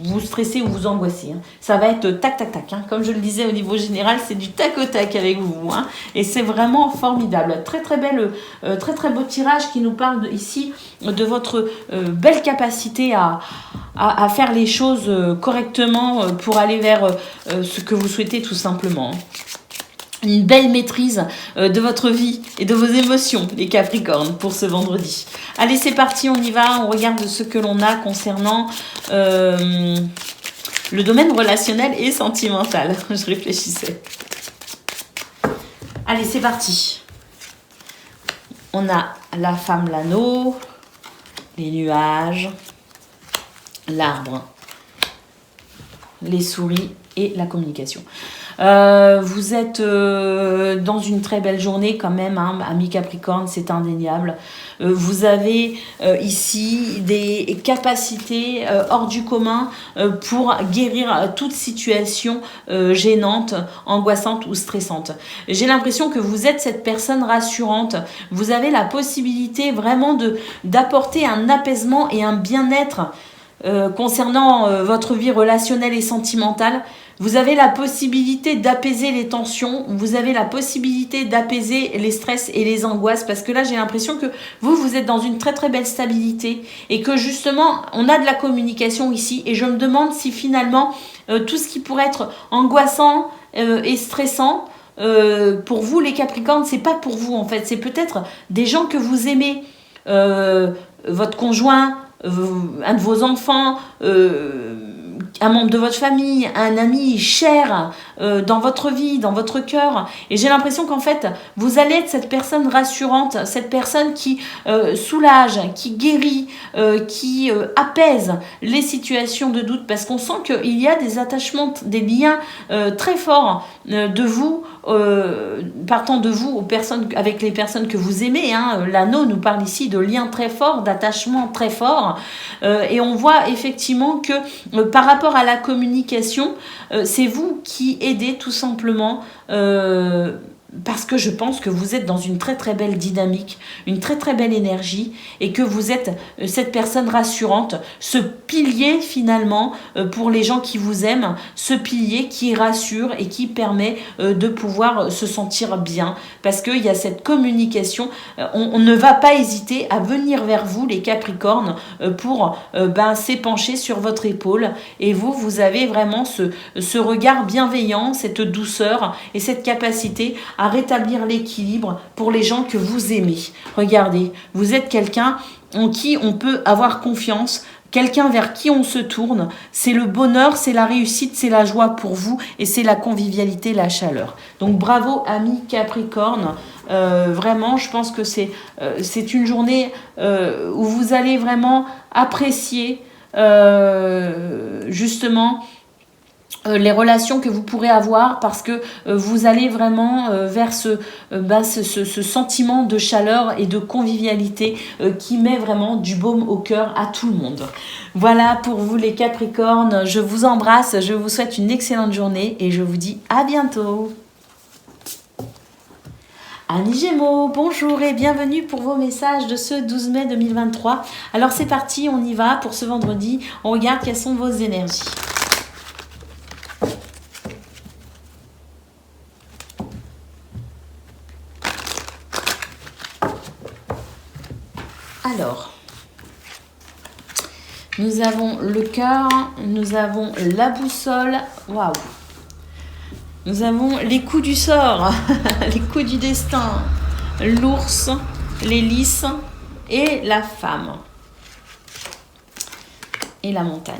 vous stresser ou vous angoisser. Hein. Ça va être tac, tac, tac. Hein. Comme je le disais au niveau général, c'est du tac au tac avec vous. Hein. Et c'est vraiment formidable. Très, très belle, très, très beau tirage qui nous parle ici de votre belle capacité à faire les choses correctement pour aller vers ce que vous souhaitez tout simplement. Une belle maîtrise de votre vie et de vos émotions, les Capricornes, pour ce vendredi. Allez, c'est parti, on y va. On regarde ce que l'on a concernant le domaine relationnel et sentimental. Je réfléchissais. Allez, c'est parti. On a la femme, l'anneau, les nuages, l'arbre, les souris et la communication. Vous êtes dans une très belle journée quand même, hein, amis Capricorne, c'est indéniable. Vous avez ici des capacités hors du commun pour guérir toute situation gênante, angoissante ou stressante. J'ai l'impression que vous êtes cette personne rassurante. Vous avez la possibilité vraiment d'apporter un apaisement et un bien-être concernant votre vie relationnelle et sentimentale. Vous avez la possibilité d'apaiser les tensions, vous avez la possibilité d'apaiser les stress et les angoisses, parce que là j'ai l'impression que vous êtes dans une très très belle stabilité et que justement on a de la communication ici, et je me demande si finalement tout ce qui pourrait être angoissant et stressant pour vous les Capricornes, c'est pas pour vous en fait, c'est peut-être des gens que vous aimez, votre conjoint, un de vos enfants, un membre de votre famille, un ami cher dans votre vie, dans votre cœur. Et j'ai l'impression qu'en fait, vous allez être cette personne rassurante, cette personne qui soulage, qui guérit, qui apaise les situations de doute, parce qu'on sent qu'il y a des attachements, des liens très forts de vous, partant de vous aux personnes, avec les personnes que vous aimez. Hein. L'anneau nous parle ici de liens très forts, d'attachements très forts. Et on voit effectivement que par rapport à la communication, c'est vous qui aidez tout simplement parce que je pense que vous êtes dans une très très belle dynamique, une très très belle énergie, et que vous êtes cette personne rassurante, ce pilier finalement pour les gens qui vous aiment, ce pilier qui rassure et qui permet de pouvoir se sentir bien, parce qu'il y a cette communication. On ne va pas hésiter à venir vers vous les Capricornes pour s'épancher sur votre épaule, et vous avez vraiment ce regard bienveillant, cette douceur et cette capacité à rétablir l'équilibre pour les gens que vous aimez. Regardez, vous êtes quelqu'un en qui on peut avoir confiance, quelqu'un vers qui on se tourne. C'est le bonheur, c'est la réussite, c'est la joie pour vous, et c'est la convivialité, la chaleur. Donc bravo amis Capricorne. Vraiment, je pense que c'est une journée où vous allez vraiment apprécier justement les relations que vous pourrez avoir, parce que vous allez vraiment vers ce sentiment de chaleur et de convivialité qui met vraiment du baume au cœur à tout le monde. Voilà pour vous les Capricornes, je vous embrasse, je vous souhaite une excellente journée et je vous dis à bientôt. Amis Gémeaux, bonjour et bienvenue pour vos messages de ce 12 mai 2023. Alors c'est parti, on y va pour ce vendredi, on regarde quelles sont vos énergies. Alors, nous avons le cœur, nous avons la boussole, waouh. Nous avons les coups du sort, les coups du destin, l'ours, les lys et la femme. Et la montagne.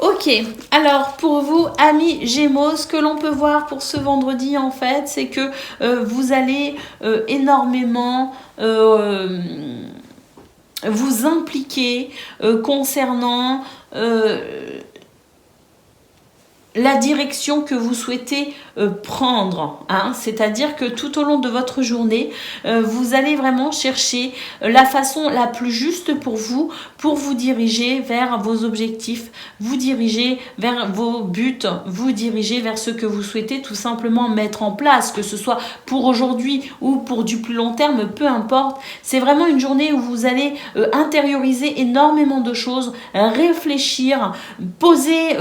Ok, alors pour vous, amis Gémeaux, ce que l'on peut voir pour ce vendredi, en fait, c'est que vous allez énormément vous impliquer concernant la direction que vous souhaitez prendre, hein. C'est-à-dire que tout au long de votre journée, vous allez vraiment chercher la façon la plus juste pour vous diriger vers vos objectifs, vous diriger vers vos buts, vous diriger vers ce que vous souhaitez tout simplement mettre en place, que ce soit pour aujourd'hui ou pour du plus long terme, peu importe. C'est vraiment une journée où vous allez intérioriser énormément de choses, réfléchir, poser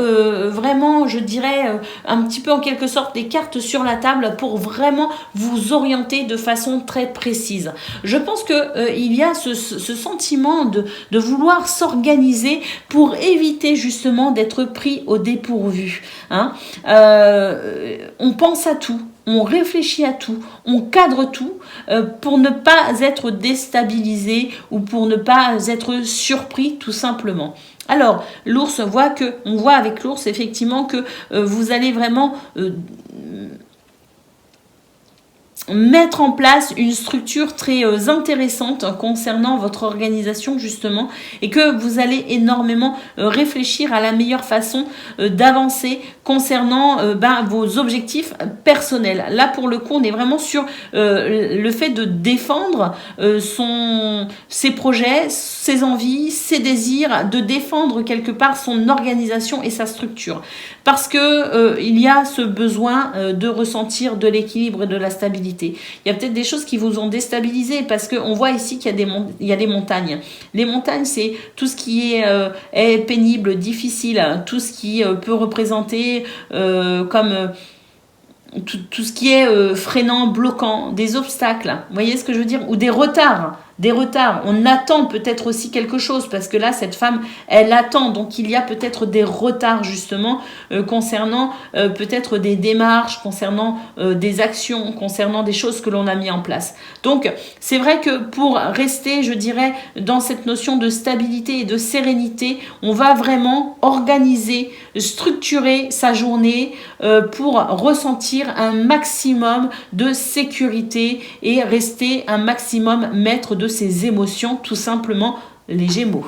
vraiment, je dirais, un petit peu en quelque sorte des cartes sur la table pour vraiment vous orienter de façon très précise. Je pense que il y a ce sentiment de vouloir s'organiser pour éviter justement d'être pris au dépourvu, hein. On pense à tout, on réfléchit à tout, on cadre tout pour ne pas être déstabilisé ou pour ne pas être surpris tout simplement. Alors, l'ours, on voit avec l'ours effectivement que vous allez vraiment mettre en place une structure très intéressante concernant votre organisation justement, et que vous allez énormément réfléchir à la meilleure façon d'avancer concernant vos objectifs personnels. Là pour le coup on est vraiment sur le fait de défendre ses projets, ses envies, ses désirs, de défendre quelque part son organisation et sa structure, parce que il y a ce besoin de ressentir de l'équilibre et de la stabilité. Il y a peut-être des choses qui vous ont déstabilisé, parce qu'on voit ici qu'il y a des montagnes. Les montagnes, c'est tout ce qui est pénible, difficile, tout ce qui peut représenter comme tout ce qui est freinant, bloquant, des obstacles. Vous voyez ce que je veux dire? Ou des retards. On attend peut-être aussi quelque chose, parce que là, cette femme, elle attend. Donc, il y a peut-être des retards, justement, concernant peut-être des démarches, concernant des actions, concernant des choses que l'on a mis en place. Donc, c'est vrai que pour rester, je dirais, dans cette notion de stabilité et de sérénité, on va vraiment organiser, structurer sa journée pour ressentir un maximum de sécurité et rester un maximum maître de ses émotions, tout simplement, les Gémeaux.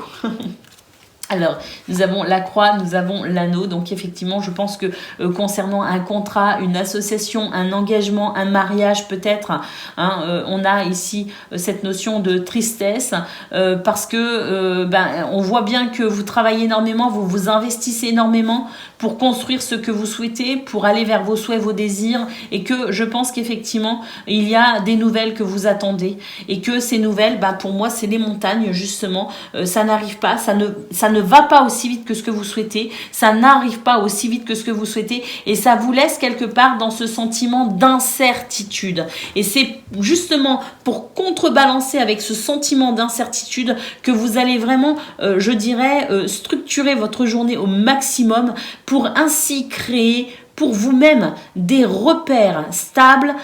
Alors, nous avons la croix, nous avons l'anneau. Donc, effectivement, je pense que concernant un contrat, une association, un engagement, un mariage peut-être, on a ici cette notion de tristesse parce que on voit bien que vous travaillez énormément, vous vous investissez énormément pour construire ce que vous souhaitez, pour aller vers vos souhaits, vos désirs, et que je pense qu'effectivement, il y a des nouvelles que vous attendez, et que ces nouvelles, pour moi, c'est les montagnes, justement. Ça n'arrive pas, ça ne va pas aussi vite que ce que vous souhaitez, ça n'arrive pas aussi vite que ce que vous souhaitez, et ça vous laisse quelque part dans ce sentiment d'incertitude. Et c'est justement pour contrebalancer avec ce sentiment d'incertitude que vous allez vraiment, je dirais, structurer votre journée au maximum, pour ainsi créer pour vous-même des repères stables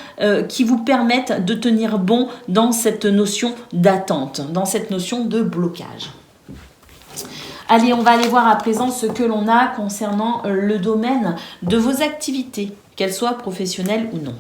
qui vous permettent de tenir bon dans cette notion d'attente, dans cette notion de blocage. Allez, on va aller voir à présent ce que l'on a concernant le domaine de vos activités, qu'elles soient professionnelles ou non.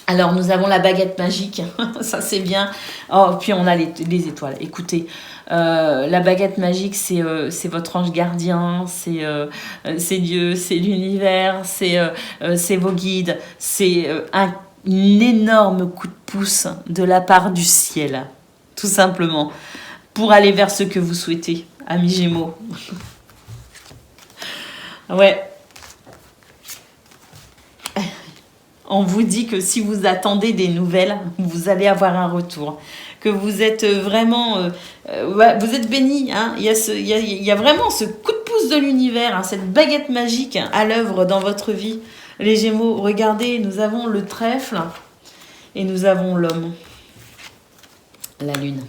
Alors, nous avons la baguette magique, ça c'est bien. Oh, puis on a les étoiles. Écoutez, la baguette magique, c'est votre ange gardien, c'est Dieu, c'est l'univers, c'est vos guides, c'est un énorme coup de pouce de la part du ciel, tout simplement, pour aller vers ce que vous souhaitez, amis Gémeaux. Ouais. On vous dit que si vous attendez des nouvelles, vous allez avoir un retour. Que vous êtes vraiment... vous êtes bénis. Il y a vraiment ce coup de pouce de l'univers, cette baguette magique à l'œuvre dans votre vie. Les Gémeaux, regardez, nous avons le trèfle et nous avons l'homme. La lune.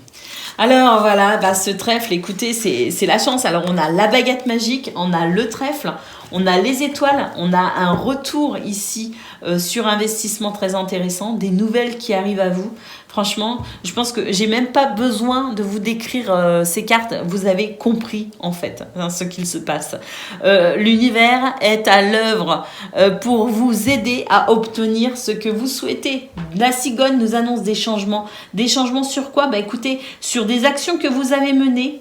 Alors voilà, ce trèfle, écoutez, c'est la chance. Alors on a la baguette magique, on a le trèfle, on a les étoiles, on a un retour ici sur investissement très intéressant, des nouvelles qui arrivent à vous. Franchement, je pense que j'ai même pas besoin de vous décrire ces cartes. Vous avez compris en fait ce qu'il se passe. L'univers est à l'œuvre pour vous aider à obtenir ce que vous souhaitez. La cigogne nous annonce des changements. Des changements sur quoi? Écoutez, sur des actions que vous avez menées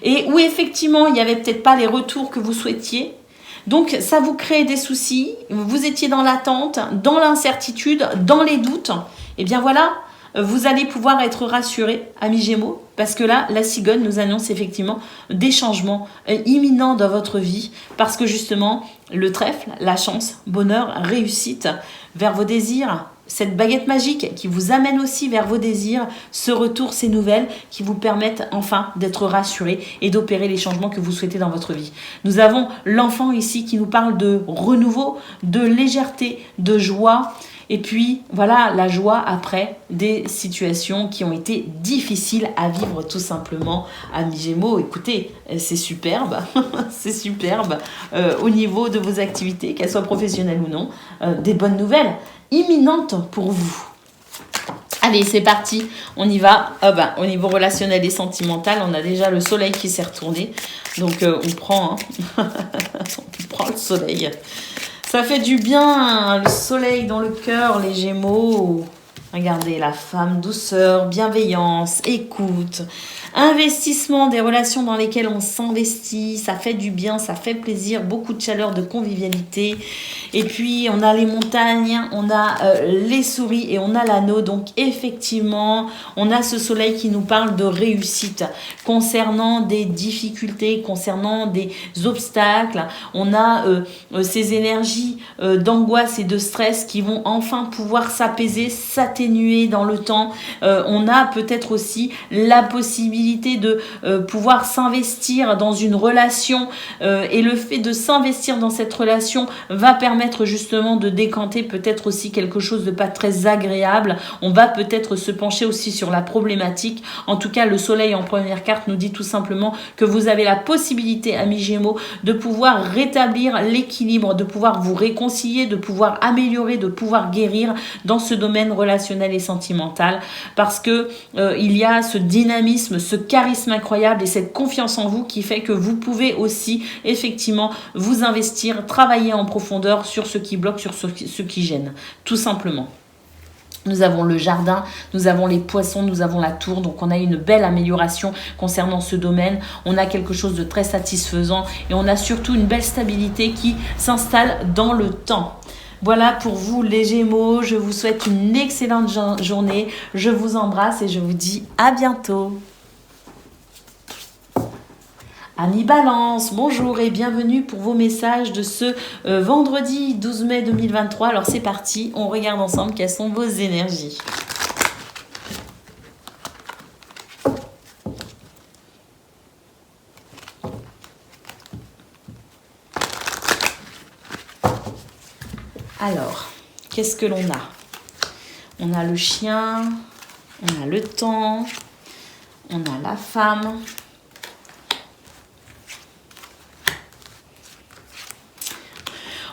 et où effectivement il n'y avait peut-être pas les retours que vous souhaitiez. Donc ça vous crée des soucis. Vous étiez dans l'attente, dans l'incertitude, dans les doutes. Et bien voilà. Vous allez pouvoir être rassurés, amis Gémeaux, parce que là, la cigogne nous annonce effectivement des changements imminents dans votre vie, parce que justement, le trèfle, la chance, bonheur, réussite vers vos désirs, cette baguette magique qui vous amène aussi vers vos désirs, ce retour, ces nouvelles qui vous permettent enfin d'être rassurés et d'opérer les changements que vous souhaitez dans votre vie. Nous avons l'enfant ici qui nous parle de renouveau, de légèreté, de joie. Et puis, voilà, la joie après des situations qui ont été difficiles à vivre tout simplement. Amis Gémeaux, écoutez, c'est superbe, c'est superbe au niveau de vos activités, qu'elles soient professionnelles ou non. Des bonnes nouvelles imminentes pour vous. Allez, c'est parti, on y va. Au niveau relationnel et sentimental, on a déjà le soleil qui s'est retourné. Donc, on prend, hein. On prend le soleil. Ça fait du bien, hein, le soleil dans le cœur, les Gémeaux. Regardez, la femme, douceur, bienveillance, écoute, investissement, des relations dans lesquelles on s'investit, ça fait du bien, ça fait plaisir, beaucoup de chaleur, de convivialité. Et puis, on a les montagnes, on a les souris et on a l'anneau. Donc, effectivement, on a ce soleil qui nous parle de réussite concernant des difficultés, concernant des obstacles. On a ces énergies d'angoisse et de stress qui vont enfin pouvoir s'apaiser, s'atténuer dans le temps. On a peut-être aussi la possibilité de pouvoir s'investir dans une relation et le fait de s'investir dans cette relation va permettre justement de décanter peut-être aussi quelque chose de pas très agréable. On va peut-être se pencher aussi sur la problématique. En tout cas, le soleil en première carte nous dit tout simplement que vous avez la possibilité, amis Gémeaux, de pouvoir rétablir l'équilibre, de pouvoir vous réconcilier, de pouvoir améliorer, de pouvoir guérir dans ce domaine relationnel et sentimental, parce que il y a ce dynamisme, ce charisme incroyable et cette confiance en vous qui fait que vous pouvez aussi effectivement vous investir, travailler en profondeur sur ce qui bloque, sur ce qui gêne, tout simplement. Nous avons le jardin, nous avons les poissons, nous avons la tour. Donc, on a une belle amélioration concernant ce domaine. On a quelque chose de très satisfaisant et on a surtout une belle stabilité qui s'installe dans le temps. Voilà pour vous les Gémeaux. Je vous souhaite une excellente journée. Je vous embrasse et je vous dis à bientôt. Amis Balance, bonjour et bienvenue pour vos messages de ce vendredi 12 mai 2023. Alors c'est parti, on regarde ensemble quelles sont vos énergies. Alors, qu'est-ce que l'on a? On a le chien, on a le temps, on a la femme.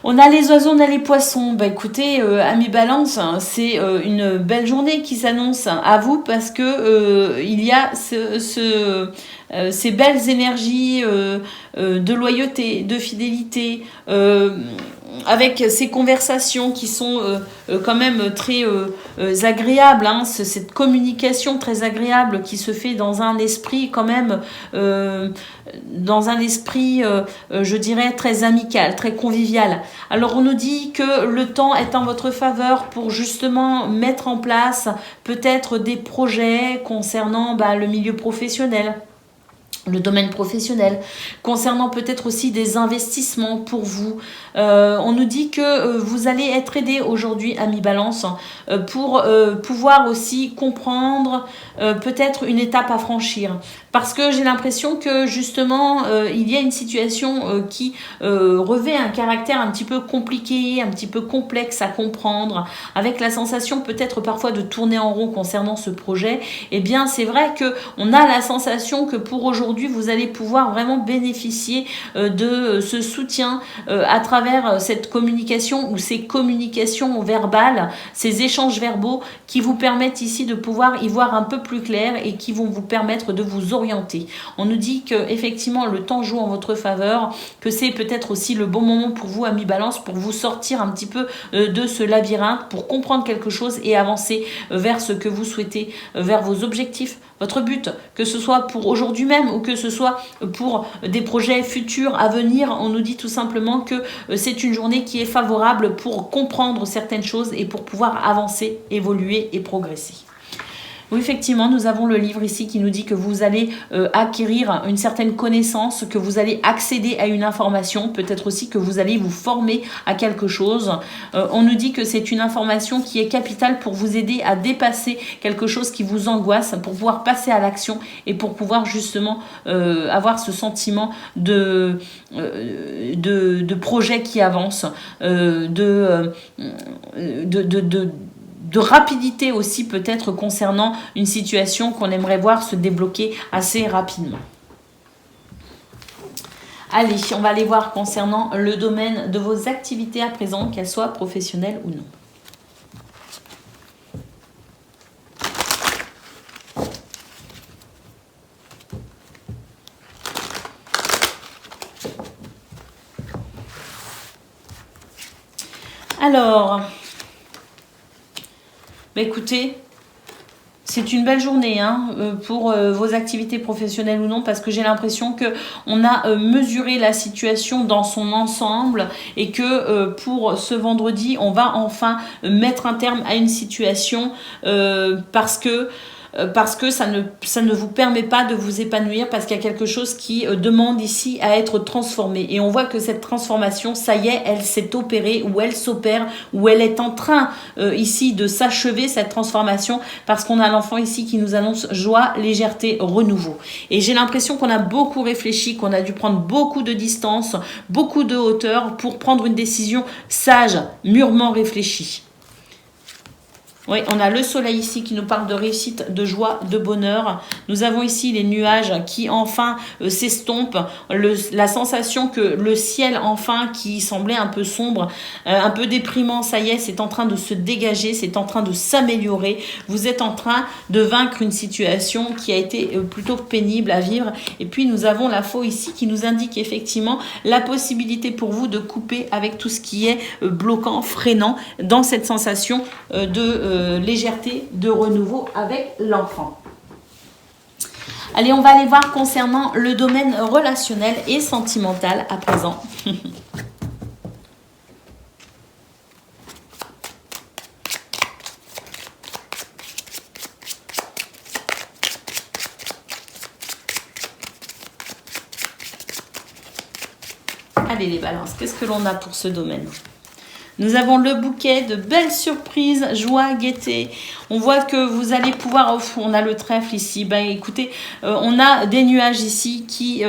On a les oiseaux, on a les poissons. Bah écoutez, amis Balance, hein, c'est une belle journée qui s'annonce à vous parce que il y a ces belles énergies de loyauté, de fidélité, avec ces conversations qui sont quand même très agréables, hein, cette communication très agréable qui se fait dans un esprit quand même, dans un esprit, je dirais, très amical, très convivial. Alors on nous dit que le temps est en votre faveur pour justement mettre en place peut-être des projets concernant le milieu professionnel, le domaine professionnel, concernant peut-être aussi des investissements pour vous. On nous dit que vous allez être aidé aujourd'hui, amis Balance, pour pouvoir aussi comprendre peut-être une étape à franchir. Parce que j'ai l'impression que justement, il y a une situation qui revêt un caractère un petit peu compliqué, un petit peu complexe à comprendre, avec la sensation peut-être parfois de tourner en rond concernant ce projet. Eh bien, c'est vrai qu'on a la sensation que pour aujourd'hui, vous allez pouvoir vraiment bénéficier de ce soutien à travers cette communication ou ces communications verbales, ces échanges verbaux qui vous permettent ici de pouvoir y voir un peu plus clair et qui vont vous permettre de vous orienter. On nous dit que effectivement le temps joue en votre faveur, que c'est peut-être aussi le bon moment pour vous, amis Balance, pour vous sortir un petit peu de ce labyrinthe, pour comprendre quelque chose et avancer vers ce que vous souhaitez, vers vos objectifs, votre but, que ce soit pour aujourd'hui même ou que ce soit pour des projets futurs à venir. On nous dit tout simplement que c'est une journée qui est favorable pour comprendre certaines choses et pour pouvoir avancer, évoluer et progresser. Oui, effectivement, nous avons le livre ici qui nous dit que vous allez acquérir une certaine connaissance, que vous allez accéder à une information, peut-être aussi que vous allez vous former à quelque chose. On nous dit que c'est une information qui est capitale pour vous aider à dépasser quelque chose qui vous angoisse, pour pouvoir passer à l'action et pour pouvoir justement avoir ce sentiment de projet qui avance, de rapidité aussi peut-être concernant une situation qu'on aimerait voir se débloquer assez rapidement. Allez, on va aller voir concernant le domaine de vos activités à présent, qu'elles soient professionnelles ou non. Alors, bah écoutez, c'est une belle journée hein, pour vos activités professionnelles ou non, parce que j'ai l'impression qu'on a mesuré la situation dans son ensemble et que pour ce vendredi, on va enfin mettre un terme à une situation parce que ça ne vous permet pas de vous épanouir, parce qu'il y a quelque chose qui demande ici à être transformé. Et on voit que cette transformation, ça y est, elle s'est opérée, ou elle s'opère, ou elle est en train ici de s'achever, cette transformation, parce qu'on a l'enfant ici qui nous annonce joie, légèreté, renouveau. Et j'ai l'impression qu'on a beaucoup réfléchi, qu'on a dû prendre beaucoup de distance, beaucoup de hauteur pour prendre une décision sage, mûrement réfléchie. Oui, on a le soleil ici qui nous parle de réussite, de joie, de bonheur. Nous avons ici les nuages qui enfin s'estompent. La sensation que le ciel enfin qui semblait un peu sombre, un peu déprimant, ça y est, c'est en train de se dégager, c'est en train de s'améliorer. Vous êtes en train de vaincre une situation qui a été plutôt pénible à vivre. Et puis nous avons la faux ici qui nous indique effectivement la possibilité pour vous de couper avec tout ce qui est bloquant, freinant dans cette sensation de légèreté, de renouveau avec l'enfant. Allez, on va aller voir concernant le domaine relationnel et sentimental à présent. Allez les balances, qu'est-ce que l'on a pour ce domaine ? Nous avons le bouquet de belles surprises, joie, gaieté. On voit que vous allez pouvoir... on a le trèfle ici. Ben, écoutez, on a des nuages ici qui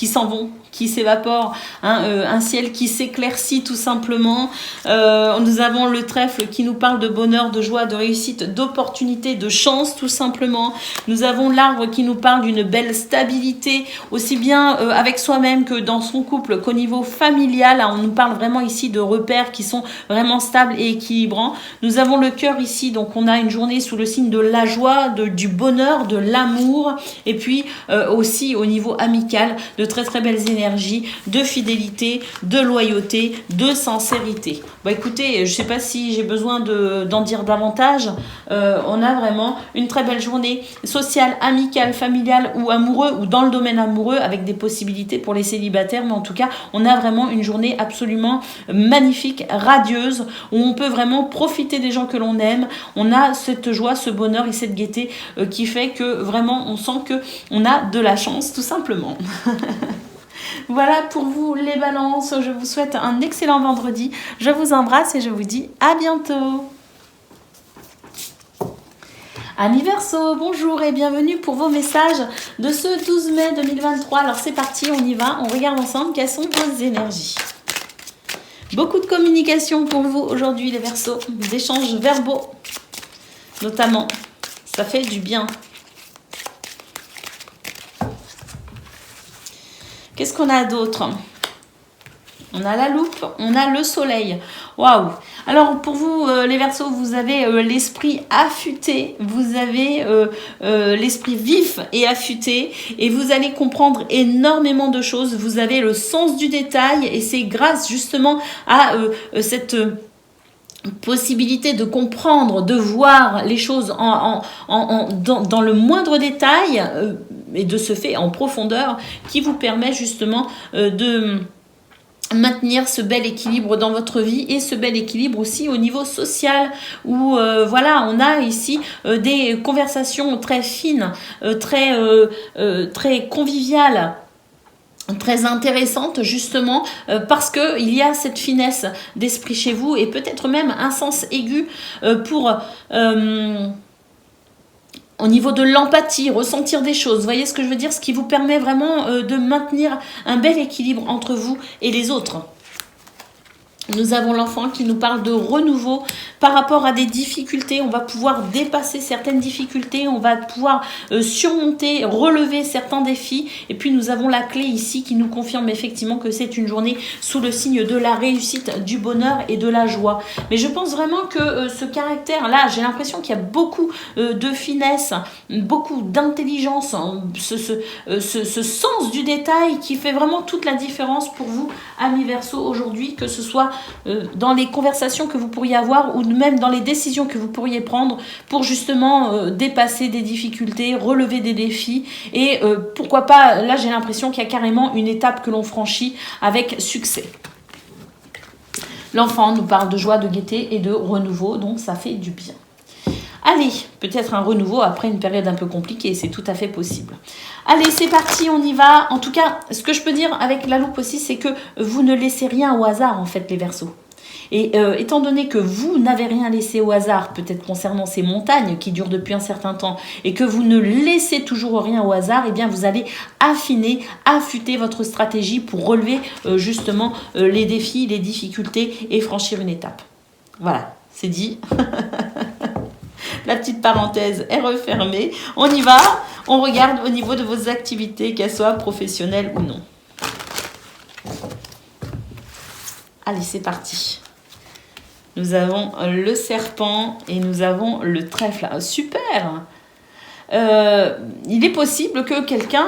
s'en vont, qui s'évaporent. Hein, un ciel qui s'éclaircit tout simplement. Nous avons le trèfle qui nous parle de bonheur, de joie, de réussite, d'opportunité, de chance tout simplement. Nous avons l'arbre qui nous parle d'une belle stabilité, aussi bien avec soi-même que dans son couple, qu'au niveau familial. On nous parle vraiment ici de repères qui sont vraiment stables et équilibrants. Nous avons le cœur ici, donc on a une journée sous le signe de la joie, du bonheur, de l'amour, et puis aussi au niveau amical, de très très belles énergies, de fidélité, de loyauté, de sincérité. Bon, écoutez, je ne sais pas si j'ai besoin d'en dire davantage. On a vraiment une très belle journée sociale, amicale, familiale ou amoureux, ou dans le domaine amoureux, avec des possibilités pour les célibataires, mais en tout cas, on a vraiment une journée absolument magnifique, radieuse, où on peut vraiment profiter des gens que l'on aime. On a cette joie, ce bonheur et cette gaieté qui fait que vraiment on sent que on a de la chance tout simplement. Voilà pour vous les balances, je vous souhaite un excellent vendredi, je vous embrasse et je vous dis à bientôt. Amis Verseau, bonjour et bienvenue pour vos messages de ce 12 mai 2023. Alors c'est parti, on y va, on regarde ensemble quelles sont vos énergies. Beaucoup de communication pour vous aujourd'hui les Verseaux, d'échanges verbaux notamment, ça fait du bien. Qu'est-ce qu'on a d'autre ? On a la loupe, on a le soleil. Waouh! Alors pour vous les Verseaux, vous avez l'esprit affûté, vous avez l'esprit vif et affûté, et vous allez comprendre énormément de choses. Vous avez le sens du détail, et c'est grâce justement à cette possibilité de comprendre, de voir les choses dans le moindre détail, et de ce fait en profondeur, qui vous permet justement de maintenir ce bel équilibre dans votre vie, et ce bel équilibre aussi au niveau social, où voilà, on a ici des conversations très fines, très conviviales, très intéressante justement parce que il y a cette finesse d'esprit chez vous, et peut-être même un sens aigu pour au niveau de l'empathie, ressentir des choses, vous voyez ce que je veux dire, ce qui vous permet vraiment de maintenir un bel équilibre entre vous et les autres. Nous avons l'enfant qui nous parle de renouveau par rapport à des difficultés. On va pouvoir dépasser certaines difficultés, on va pouvoir surmonter, relever certains défis. Et puis nous avons la clé ici qui nous confirme effectivement que c'est une journée sous le signe de la réussite, du bonheur et de la joie. Mais je pense vraiment que ce caractère-là, j'ai l'impression qu'il y a beaucoup de finesse, beaucoup d'intelligence, ce sens du détail qui fait vraiment toute la différence pour vous, amis Verseau, aujourd'hui, que ce soit dans les conversations que vous pourriez avoir ou même dans les décisions que vous pourriez prendre pour justement dépasser des difficultés, relever des défis et pourquoi pas, là j'ai l'impression qu'il y a carrément une étape que l'on franchit avec succès. L'enfant nous parle de joie, de gaieté et de renouveau, donc ça fait du bien. Allez, peut-être un renouveau après une période un peu compliquée, c'est tout à fait possible. Allez, c'est parti, on y va. En tout cas, ce que je peux dire avec la loupe aussi, c'est que vous ne laissez rien au hasard, en fait, les Verseaux. Et étant donné que vous n'avez rien laissé au hasard, peut-être concernant ces montagnes qui durent depuis un certain temps, et que vous ne laissez toujours rien au hasard, eh bien vous allez affiner, affûter votre stratégie pour relever justement les défis, les difficultés et franchir une étape. Voilà, c'est dit. La petite parenthèse est refermée. On y va, on regarde au niveau de vos activités, qu'elles soient professionnelles ou non. Allez, c'est parti. Nous avons le serpent et nous avons le trèfle. Super! Il est possible que quelqu'un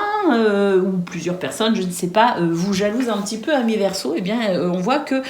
ou plusieurs personnes, je ne sais pas, vous jalousent un petit peu, amis Verseaux. Eh bien, on voit que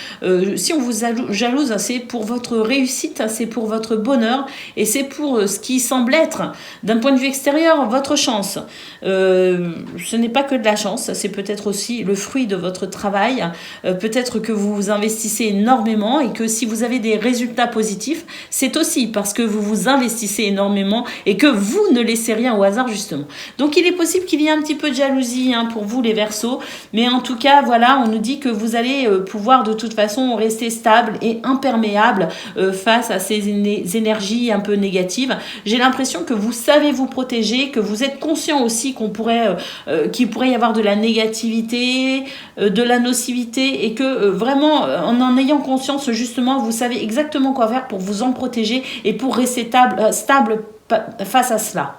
si on vous jalouse, c'est pour votre réussite, c'est pour votre bonheur et c'est pour ce qui semble être, d'un point de vue extérieur, votre chance. Ce n'est pas que de la chance, c'est peut-être aussi le fruit de votre travail. Peut-être que vous vous investissez énormément et que si vous avez des résultats positifs, c'est aussi parce que vous vous investissez énormément et que vous ne laissez rien au hasard justement. Donc il est possible qu'il y ait un petit peu de jalousie pour vous les Verseaux, mais en tout cas voilà, on nous dit que vous allez pouvoir de toute façon rester stable et imperméable face à ces énergies un peu négatives. J'ai l'impression que vous savez vous protéger, que vous êtes conscient aussi qu'il pourrait y avoir de la négativité, de la nocivité et que vraiment en ayant conscience justement vous savez exactement quoi faire pour vous en protéger et pour rester stable face à cela.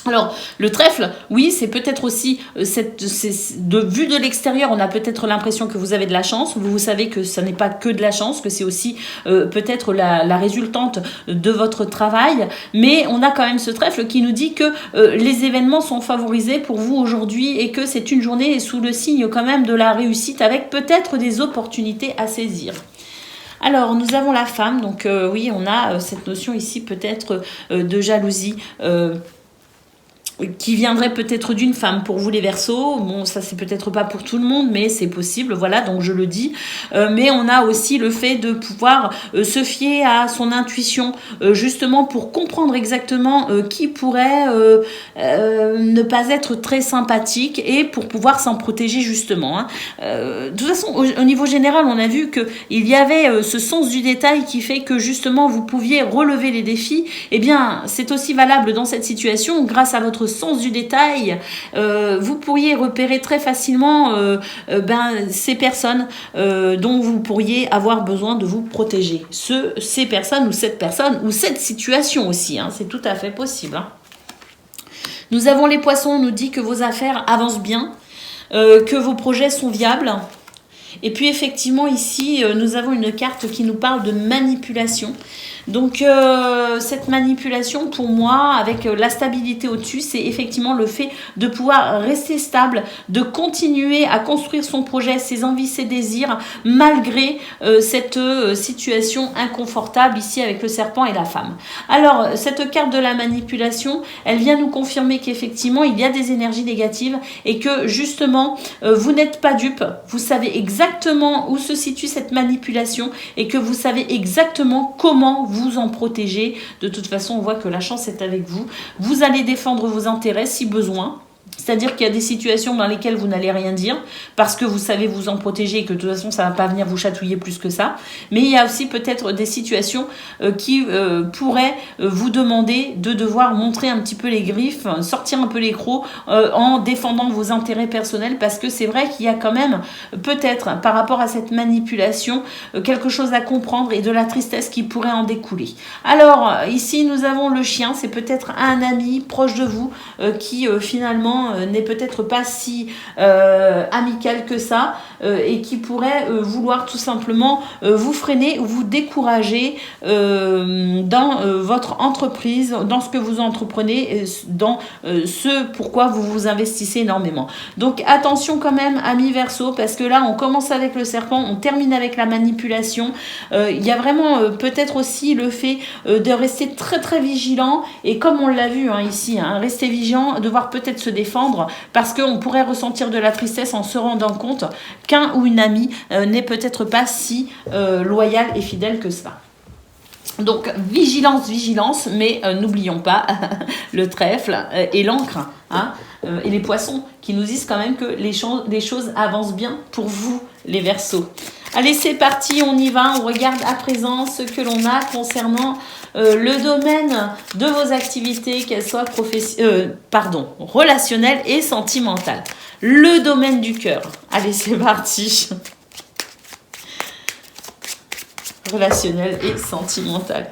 Alors, le trèfle, oui, c'est peut-être aussi, vue de l'extérieur, on a peut-être l'impression que vous avez de la chance. Vous savez que ce n'est pas que de la chance, que c'est aussi peut-être la résultante de votre travail. Mais on a quand même ce trèfle qui nous dit que les événements sont favorisés pour vous aujourd'hui et que c'est une journée sous le signe quand même de la réussite avec peut-être des opportunités à saisir. Alors, nous avons la femme, donc oui, on a cette notion ici peut-être de jalousie qui viendrait peut-être d'une femme pour vous les Verseaux. Bon, ça c'est peut-être pas pour tout le monde, mais c'est possible, voilà, donc je le dis. Mais on a aussi le fait de pouvoir se fier à son intuition, justement pour comprendre exactement qui pourrait ne pas être très sympathique et pour pouvoir s'en protéger justement. De toute façon, au niveau général, on a vu qu'il y avait ce sens du détail qui fait que justement vous pouviez relever les défis. Eh bien, c'est aussi valable dans cette situation grâce à votre sens du détail, vous pourriez repérer très facilement ces personnes dont vous pourriez avoir besoin de vous protéger. Ces personnes ou cette situation aussi, c'est tout à fait possible. Nous avons les poissons, on nous dit que vos affaires avancent bien, que vos projets sont viables. Et puis effectivement ici, nous avons une carte qui nous parle de manipulation. Donc cette manipulation pour moi avec la stabilité au-dessus, c'est effectivement le fait de pouvoir rester stable, de continuer à construire son projet, ses envies, ses désirs malgré cette situation inconfortable ici avec le serpent et la femme. Alors cette carte de la manipulation, elle vient nous confirmer qu'effectivement il y a des énergies négatives et que justement vous n'êtes pas dupe, vous savez exactement où se situe cette manipulation et que vous savez exactement comment vous en protéger. De toute façon, on voit que la chance est avec vous. Vous allez défendre vos intérêts si besoin. C'est-à-dire qu'il y a des situations dans lesquelles vous n'allez rien dire parce que vous savez vous en protéger et que de toute façon ça ne va pas venir vous chatouiller plus que ça. Mais il y a aussi peut-être des situations qui pourraient vous demander de devoir montrer un petit peu les griffes, sortir un peu les crocs en défendant vos intérêts personnels parce que c'est vrai qu'il y a quand même peut-être par rapport à cette manipulation quelque chose à comprendre et de la tristesse qui pourrait en découler. Alors ici nous avons le chien, c'est peut-être un ami proche de vous qui finalement n'est peut-être pas si amical que ça et qui pourrait vouloir tout simplement vous freiner ou vous décourager dans votre entreprise, dans ce que vous entreprenez, dans ce pourquoi vous vous investissez énormément. Donc attention quand même, amis Verseau, parce que là on commence avec le serpent, on termine avec la manipulation. Il y a vraiment peut-être aussi le fait de rester très très vigilant, et comme on l'a vu ici, rester vigilant, devoir peut-être se défendre, parce qu'on pourrait ressentir de la tristesse en se rendant compte qu'un ou une amie n'est peut-être pas si loyal et fidèle que cela. Donc vigilance, vigilance, mais n'oublions pas le trèfle et l'encre, et les poissons qui nous disent quand même que les choses avancent bien pour vous, les Verseaux. Allez, c'est parti, on y va, on regarde à présent ce que l'on a concernant le domaine de vos activités, qu'elles soient relationnelles et sentimentales. Le domaine du cœur. Allez, c'est parti. Relationnel et sentimental.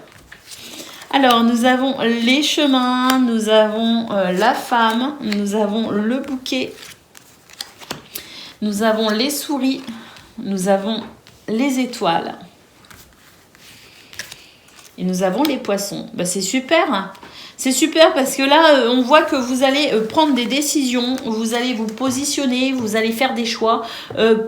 Alors, nous avons les chemins, nous avons la femme, nous avons le bouquet, nous avons les souris, nous avons les étoiles et nous avons les poissons. C'est super. C'est super parce que là, on voit que vous allez prendre des décisions, vous allez vous positionner, vous allez faire des choix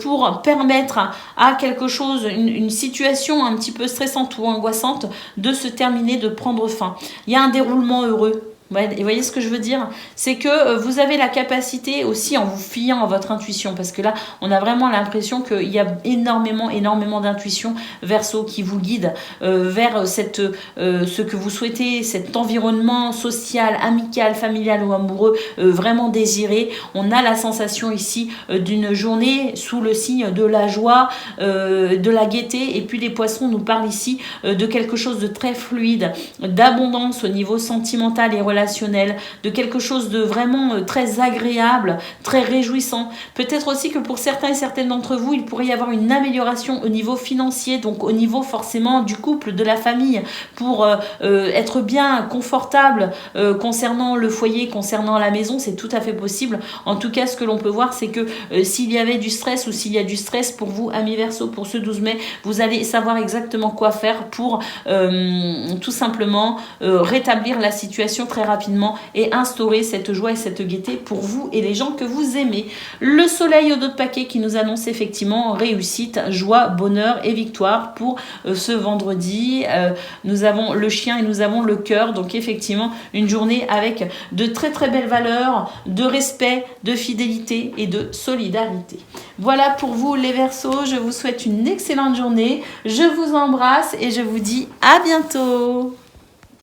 pour permettre à quelque chose, une situation un petit peu stressante ou angoissante de se terminer, de prendre fin. Il y a un déroulement heureux. Et voyez ce que je veux dire? C'est que vous avez la capacité aussi, en vous fiant à votre intuition, parce que là, on a vraiment l'impression qu'il y a énormément d'intuition Verseau qui vous guide vers ce que vous souhaitez, cet environnement social, amical, familial ou amoureux vraiment désiré. On a la sensation ici d'une journée sous le signe de la joie, de la gaieté, et puis les poissons nous parlent ici de quelque chose de très fluide, d'abondance au niveau sentimental et relationnel, de quelque chose de vraiment très agréable, très réjouissant. Peut-être aussi que pour certains et certaines d'entre vous, il pourrait y avoir une amélioration au niveau financier, donc au niveau forcément du couple, de la famille, pour être bien confortable concernant le foyer, concernant la maison. C'est tout à fait possible. En tout cas, ce que l'on peut voir, c'est que s'il y avait du stress ou s'il y a du stress pour vous, amis Verseau, pour ce 12 mai, vous allez savoir exactement quoi faire pour tout simplement rétablir la situation très rapidement et instaurer cette joie et cette gaieté pour vous et les gens que vous aimez. Le soleil au dos de paquet qui nous annonce effectivement réussite, joie, bonheur et victoire pour ce vendredi. Nous avons le chien et nous avons le cœur, donc effectivement une journée avec de très très belles valeurs, de respect, de fidélité et de solidarité. Voilà pour vous les Verseaux, je vous souhaite une excellente journée, je vous embrasse et je vous dis à bientôt.